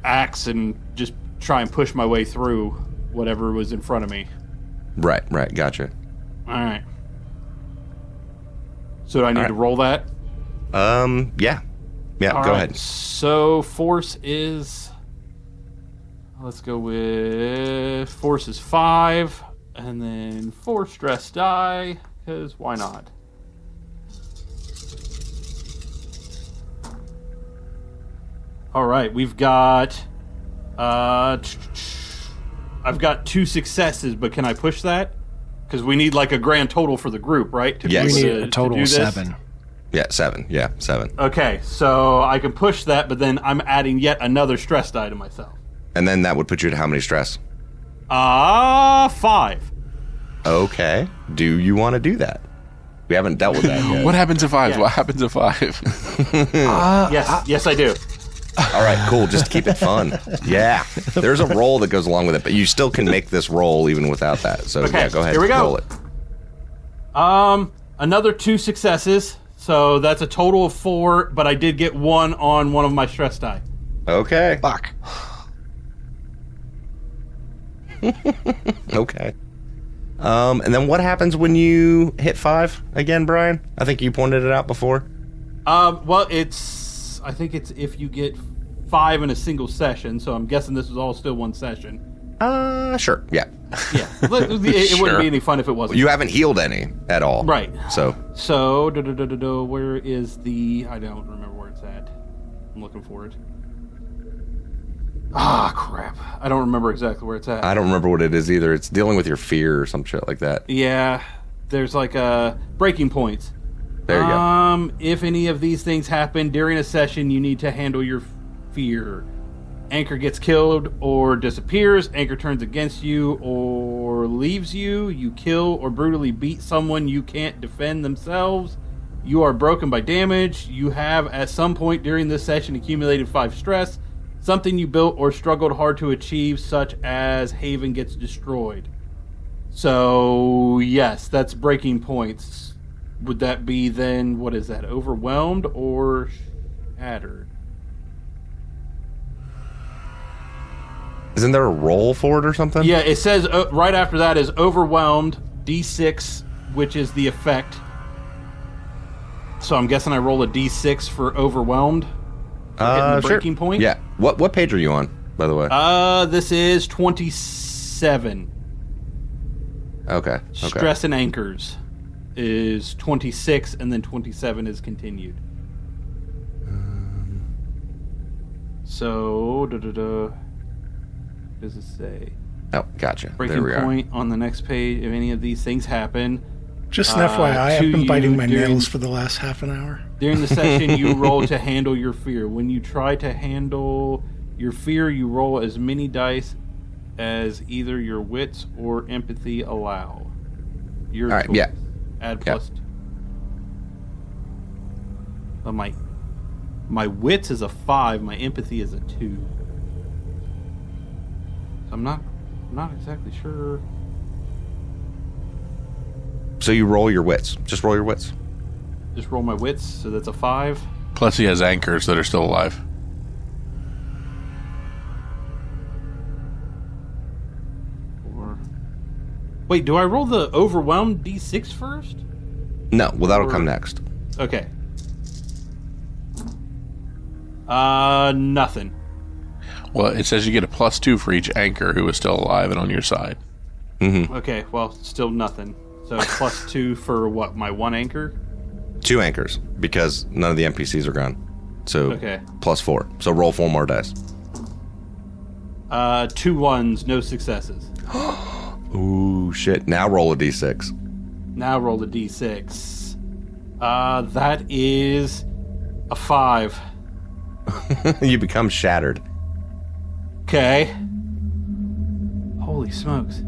axe and just try and push my way through whatever was in front of me. Right, gotcha. All right. So do I need to roll that? Yeah, All go right. ahead. So force is, let's go with force is 5, and then 4 stress die, because why not? All right, we've got, I've got 2 successes, but can I push that? Because we need like a grand total for the group, right? To Yes. We We need a total do of this? 7. Yeah, 7. Yeah, 7. Okay, so I can push that, but then I'm adding yet another stress die to myself. And then that would put you at how many stress? 5. Okay. Do you want to do that? We haven't dealt with that yet. What happens at 5? Yeah. What happens at 5? Yes, I do. All right, cool. Just keep it fun. Yeah. There's a roll that goes along with it, but you still can make this roll even without that. So Okay, yeah, go ahead. here we go. Roll it. Another 2 successes, so that's a total of 4. But I did get 1 on one of my stress die. Okay. Fuck. Okay. And then what happens when you hit 5 again, Brian? I think you pointed it out before. Well, I think it's if you get 5 in a single session. So I'm guessing this was all still one session. Sure. Yeah. Yeah, it wouldn't Sure. be any fun if it wasn't. You haven't healed any at all. Right. So So, where is the? I don't remember where it's at. I'm looking for it. Ah, crap! I don't remember exactly where it's at. I don't remember what it is either. It's dealing with your fear or some shit like that. Yeah, there's like breaking points. There you go. If any of these things happen during a session, you need to handle your fear. Anchor gets killed or disappears. Anchor turns against you or leaves you. You kill or brutally beat someone you can't defend themselves. You are broken by damage. You have, at some point during this session, accumulated 5 stress. Something you built or struggled hard to achieve, such as Haven, gets destroyed. So, yes, that's breaking points. Would that be then, what is that, overwhelmed or shattered? Isn't there a roll for it or something? Yeah, it says right after that is overwhelmed, D6, which is the effect. So I'm guessing I roll a D6 for overwhelmed. For breaking point. Yeah. What page are you on, by the way? This is 27. Okay. Stress and anchors is 26, and then 27 is continued. So, what does it say? Oh, gotcha. Breaking point on the next page. If any of these things happen, just an FYI, I've been biting my nails for the last half an hour. During the session, you roll to handle your fear. When you try to handle your fear, you roll as many dice as either your wits or empathy allow. Your All right, choice. yeah. Add plus. My wits is a 5. My empathy is a 2. So I'm not exactly sure. So you roll your wits. Just roll your wits. Just roll my wits, so that's a 5. Plus he has anchors that are still alive. Wait, do I roll the overwhelmed D6 first? No, well, that'll come next. Okay. Nothing. Well, it says you get a +2 for each anchor who is still alive and on your side. Mm-hmm. Okay, well, still nothing. So +2 for what, my 1 anchor? 2 anchors, because none of the NPCs are gone. So okay. +4. So roll 4 more dice. 2 ones, no successes. Ooh, shit. Now roll a d6. Now roll a d6. That is a 5. You become shattered. Okay. Holy smokes.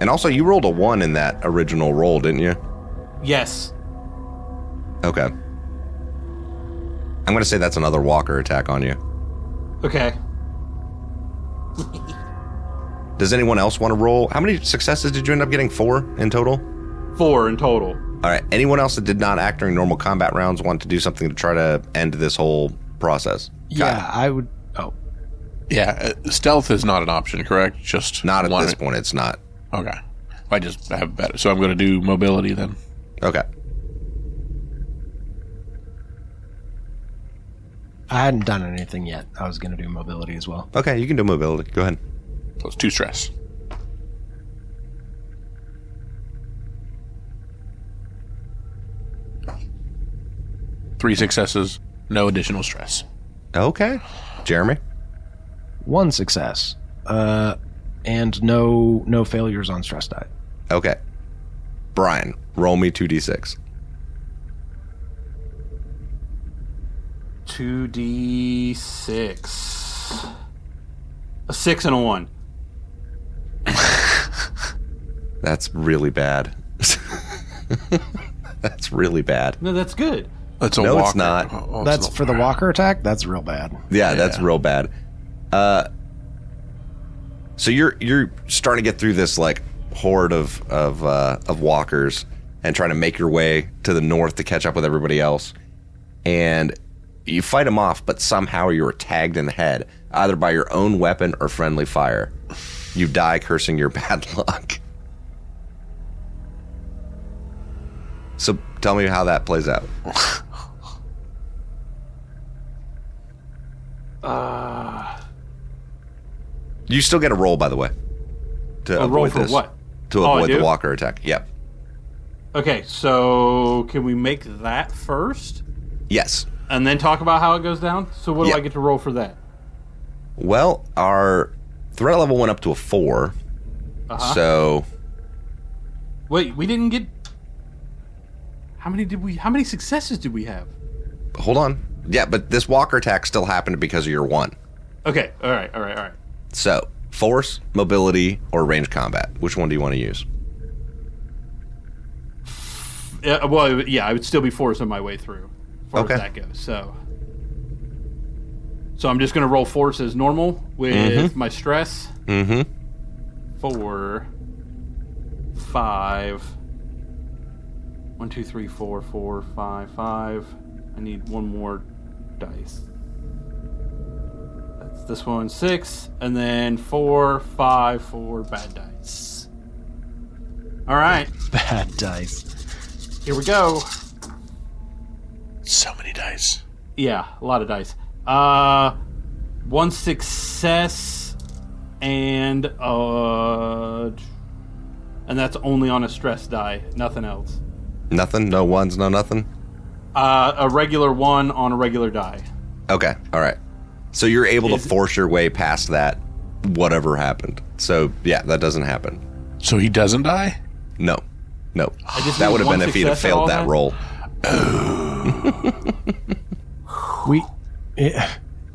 And also, you rolled a 1 in that original roll, didn't you? Yes. Okay. I'm going to say that's another walker attack on you. Okay. Does anyone else want to roll? How many successes did you end up getting? 4 in total? 4 in total. All right. Anyone else that did not act during normal combat rounds want to do something to try to end this whole process? Yeah, Kyle. I would. Oh. Yeah, stealth is not an option, correct? Just not at this point, it's not. Okay. I just have better. So I'm going to do mobility then. Okay. I hadn't done anything yet. I was going to do mobility as well. Okay, you can do mobility. Go ahead. So it's 2 stress. Three successes, no additional stress. Okay. Jeremy? 1 success. And no failures on stress die. Okay. Brian, roll me 2d6. 2d6. A 6 and a 1. That's really bad. That's really bad. No, that's good. That's a no, walker. it's not. That's for the walker attack? That's real bad. Yeah, that's real bad. So you're starting to get through this like horde of walkers and trying to make your way to the north to catch up with everybody else. And you fight them off, but somehow you are tagged in the head, either by your own weapon or friendly fire. You die cursing your bad luck. So tell me how that plays out. You still get a roll, by the way. To A avoid roll for this. what? To Oh, I avoid the do? walker attack. Yep. Okay, so can we make that first? Yes. And then talk about how it goes down? So what do Yeah. I get to roll for that? Well, our threat level went up to a 4. Uh-huh. So Wait, we didn't get... How many successes did we have? hold on. Yeah, but this walker attack still happened because of your 1. Okay, all right. So Force, mobility, or range combat. Which one do you want to use? Well, yeah, I would still be forcing my way through as far Okay. as that goes. So I'm just going to roll force as normal with my stress. 4, 5. 1, 2, 3, 4, 4, 5, 5. I need one more dice. That's this one, 6, and then 4, 5, 4 bad dice. All right, Bad dice. here we go. So many dice. Yeah, a lot of dice. 1 success, and that's only on a stress die, nothing else. Nothing? No ones, no nothing? A regular 1 on a regular die. Okay, all right. So you're able to force your way past that, whatever happened. So, yeah, that doesn't happen. So he doesn't die? No. just That need would have one been if he'd have success at all failed that then? roll.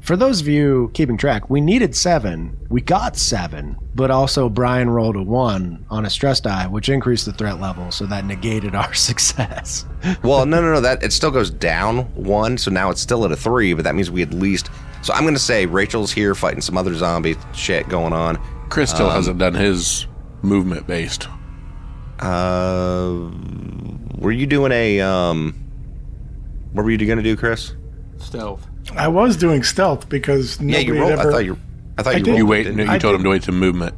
For those of you keeping track, we needed 7. We got 7, but also Brian rolled a 1 on a stress die, which increased the threat level, so that negated our success. Well, no. That it still goes down 1, so now it's still at a 3, but that means we at least... So I'm going to say Rachel's here fighting some other zombie shit going on. Chris still hasn't done his movement based. Were you doing a... What were you going to do, Chris? Stealth. I was doing stealth because Yeah, you rolled. I thought you did. rolled. You it, wait. didn't No, you? you told him to wait to movement.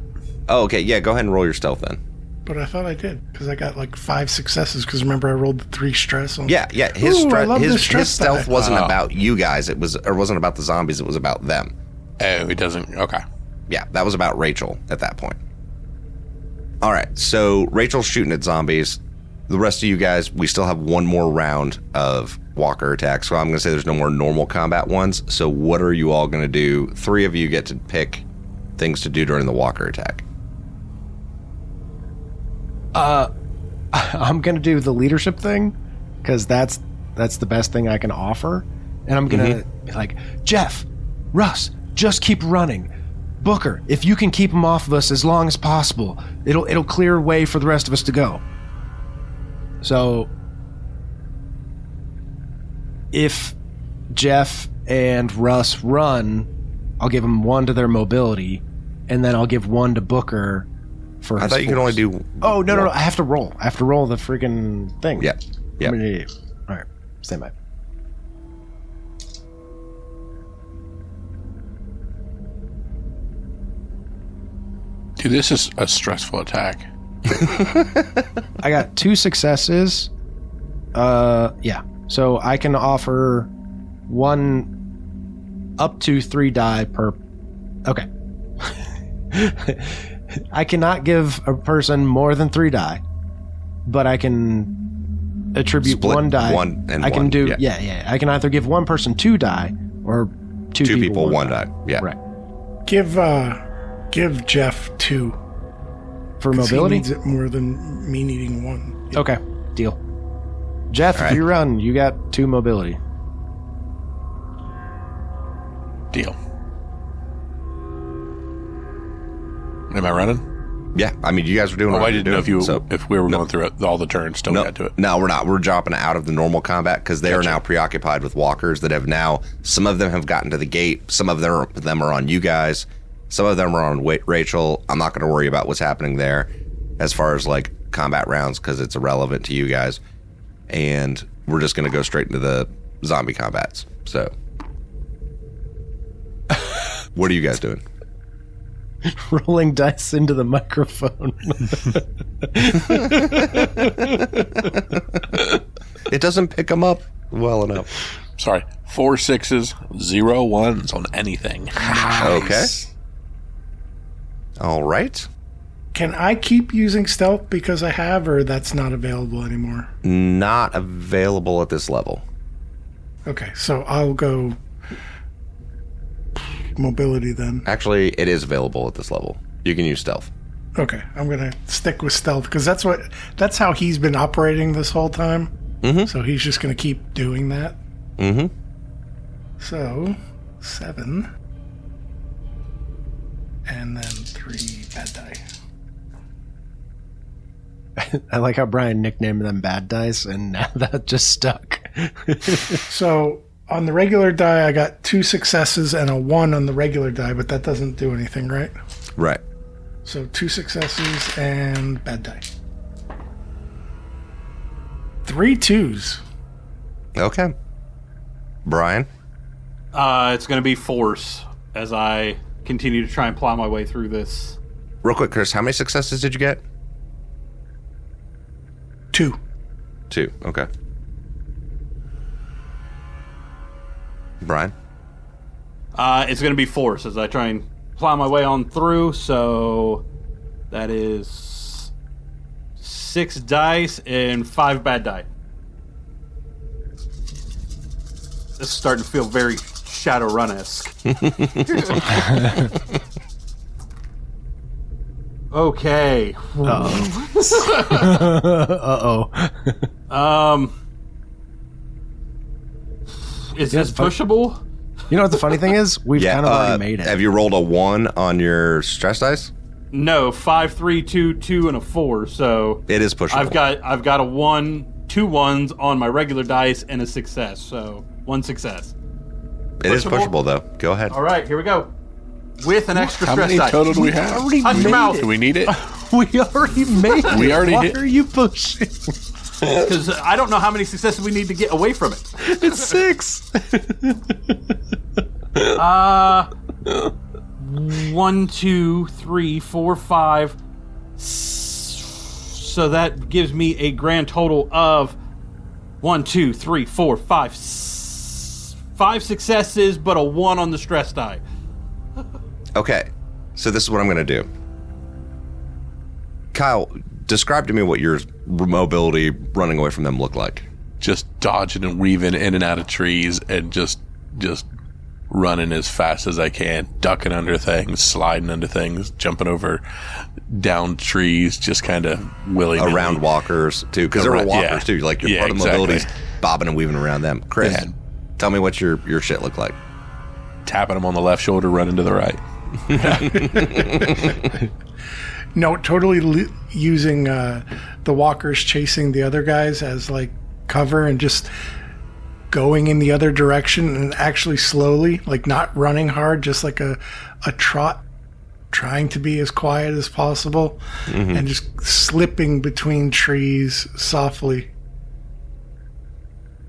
Oh, okay. Yeah, go ahead and roll your stealth then. But I thought I did because I got like 5 successes. Because remember, I rolled the 3 stress on. Yeah. His Ooh, I love this his stress stealth die. wasn't about you guys. It wasn't about the zombies. It was about them. Oh, he doesn't. Okay. Yeah, that was about Rachel at that point. All right, so Rachel's shooting at zombies. The rest of you guys, we still have one more round of walker attacks. So I'm going to say there's no more normal combat ones. So what are you all going to do? 3 of you get to pick things to do during the walker attack. I'm going to do the leadership thing because that's the best thing I can offer. And I'm going to be like, Jeff, Russ, just keep running. Booker, if you can keep them off of us as long as possible, it'll clear a way for the rest of us to go. So if Jeff and Russ run, I'll give them 1 to their mobility, and then I'll give 1 to Booker for his I thought you could only do... Oh, no. I have to roll. I have to roll the freaking thing. Yeah. I'm an idiot. All right. Stand by. Dude, this is a stressful attack. I got 2 successes. Yeah. So I can offer 1 up to 3 die per... Okay. I cannot give a person more than 3 die, but I can attribute Split 1 die. one and I can one, do... yeah. Yeah. I can either give 1 person 2 die or 2 people 1 die. Yeah. Right. Give Jeff 2. For 'cause mobility? He needs it more than me needing 1. Okay, deal. Jeff, All right. if you run, you got 2 mobility. Deal. Am I running? Yeah. I mean, you guys were doing what I you didn't know if doing, so- if we were going through all the turns. Still got to it. No, we're not. We're dropping out of the normal combat because they are now preoccupied with walkers that have now... Some of them have gotten to the gate. Some of them are on you guys. Some of them are on Rachel. I'm not going to worry about what's happening there as far as like combat rounds because it's irrelevant to you guys. And we're just going to go straight into the zombie combats. So, what are you guys doing? Rolling dice into the microphone. It doesn't pick them up well enough. Sorry. 4 6s, 0 1s on anything. Okay. All right. Can I keep using stealth because I have, or that's not available anymore? Not available at this level. Okay, so I'll go mobility then. Actually, it is available at this level. You can use stealth. Okay, I'm gonna stick with stealth because that's how he's been operating this whole time. Mm-hmm. So he's just gonna keep doing that. Mm-hmm. So 7 and then 3 bad die. I like how Brian nicknamed them bad dice, and now that just stuck. So on the regular die, I got 2 successes and a 1 on the regular die, but that doesn't do anything, right? Right. So 2 successes and bad die. 3 2s. Okay. Brian? It's going to be force as I continue to try and plow my way through this. Real quick, Chris, how many successes did you get? 2. 2. Okay. Brian? It's going to be force as I try and plow my way on through. So that is 6 dice and 5 bad die. This is starting to feel very Shadowrun-esque. Okay. Uh-oh. Is this pushable? You know what the funny thing is? We've kind of already made it. Have you rolled a 1 on your stress dice? No, 5, 3, 2, 2, and a 4. So it is pushable. I've got a 1, 2 1s on my regular dice, and a success. So 1 success. It is pushable, though. Go ahead. All right, here we go. With an extra How stress many dice. total do we have? Hush your mouth. Do we need it? We already made it. We already Why hit. are you pushing? Because I don't know how many successes we need to get away from it. It's 6. 1, 2, 3, 4, 5. So that gives me a grand total of 1, 2, 3, 4, 5. 5 successes, but a 1 on the stress die. Okay, so this is what I'm going to do. Kyle, describe to me what your mobility running away from them looked like. Just dodging and weaving in and out of trees and just running as fast as I can, ducking under things, sliding under things, jumping over down trees, just kind of willy-nilly. Around walkers, too, because there were walkers, too. Like, your part of mobility's bobbing and weaving around them. Chris, tell me what your shit looked like. Tapping them on the left shoulder, running to the right. No, totally using the walkers chasing the other guys as like cover and just going in the other direction and actually slowly, like not running hard, just like a trot, trying to be as quiet as possible and just slipping between trees softly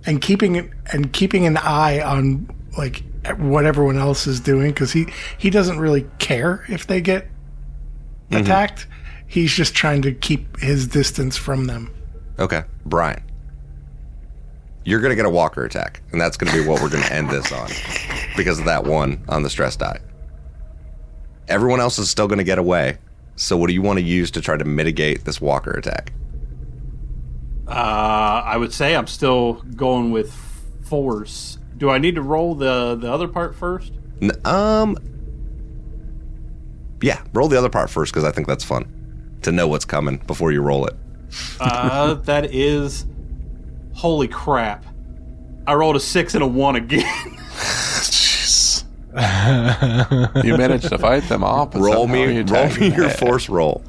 and keeping an eye on like what everyone else is doing, because he doesn't really care if they get attacked. He's just trying to keep his distance from them. Okay, Brian, you're going to get a walker attack, and that's going to be what we're going to end this on because of that 1 on the stress die. Everyone else is still going to get away, so what do you want to use to try to mitigate this walker attack? I would say I'm still going with force. Do I need to roll the other part first? Yeah, roll the other part first, because I think that's fun to know what's coming before you roll it. That is... Holy crap. I rolled a 6 and a 1 again. Jeez. You managed to fight them off. Roll me your force roll.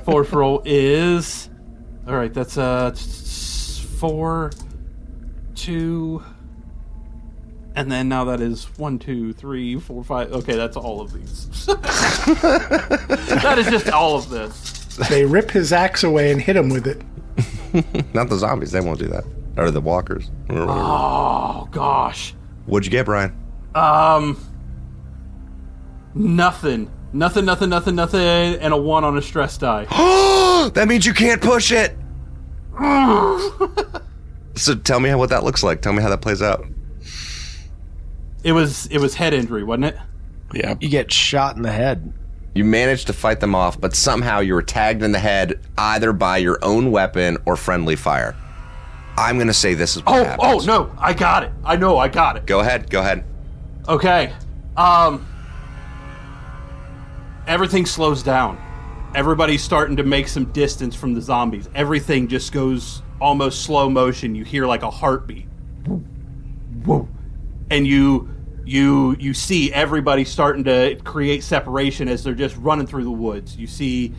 Force roll is... All right, that's 4, 2... And then now that is 1, 2, 3, 4, 5. Okay, that's all of these. That is just all of this. They rip his axe away and hit him with it. Not the zombies. They won't do that. Or the walkers. Oh, gosh. What'd you get, Brian? Nothing. Nothing, and a 1 on a stress die. That means you can't push it! So tell me what that looks like. Tell me how that plays out. It was head injury, wasn't it? Yeah. You get shot in the head. You managed to fight them off, but somehow you were tagged in the head either by your own weapon or friendly fire. I'm going to say this is what happens. Oh, no. I got it. I know, I got it. Go ahead. Okay. Everything slows down. Everybody's starting to make some distance from the zombies. Everything just goes almost slow motion. You hear like a heartbeat. Whoa. And you You see everybody starting to create separation as they're just running through the woods. You see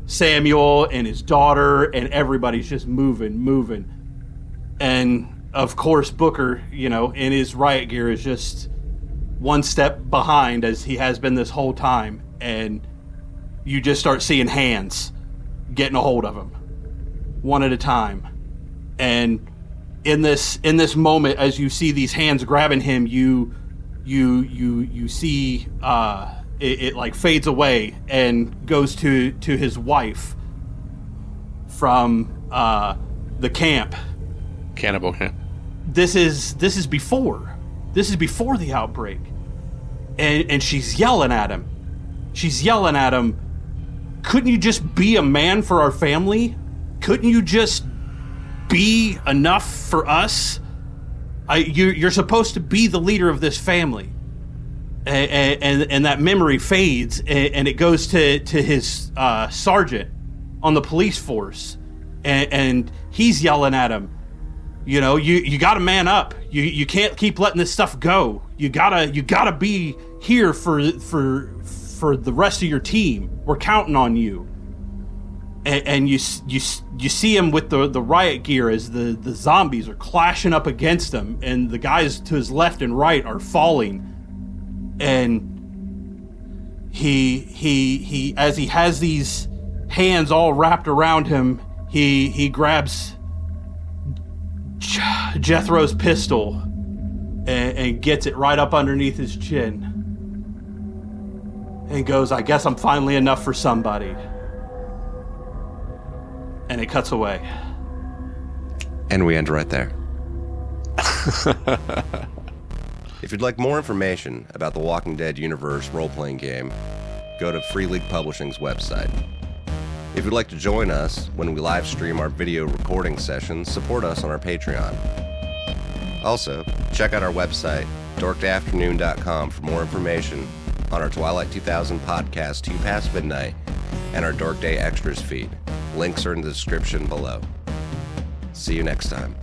Samuel and his daughter, and everybody's just moving. And of course, Booker, in his riot gear is just one step behind, as he has been this whole time. And you just start seeing hands getting a hold of him one at a time. And in this moment, as you see these hands grabbing him, you see it like fades away and goes to his wife from the camp. Cannibal camp. This is before the outbreak, and she's yelling at him. Couldn't you just be a man for our family? Couldn't you just be enough for us? You're supposed to be the leader of this family. And that memory fades, and it goes to his sergeant on the police force, and he's yelling at him. You got to man up. You can't keep letting this stuff go. You gotta be here for the rest of your team. We're counting on you. And you see him with the riot gear as the zombies are clashing up against him, and the guys to his left and right are falling. And he as he has these hands all wrapped around him, he grabs Jethro's pistol and gets it right up underneath his chin and goes, "I guess I'm finally enough for somebody." And it cuts away. And we end right there. If you'd like more information about the Walking Dead universe role-playing game, go to Free League Publishing's website. If you'd like to join us when we live stream our video recording sessions, support us on our Patreon. Also, check out our website, dorkedafternoon.com, for more information on our Twilight 2000 podcast, 2 Past Midnight, and our Dork Day Extras feed. Links are in the description below. See you next time.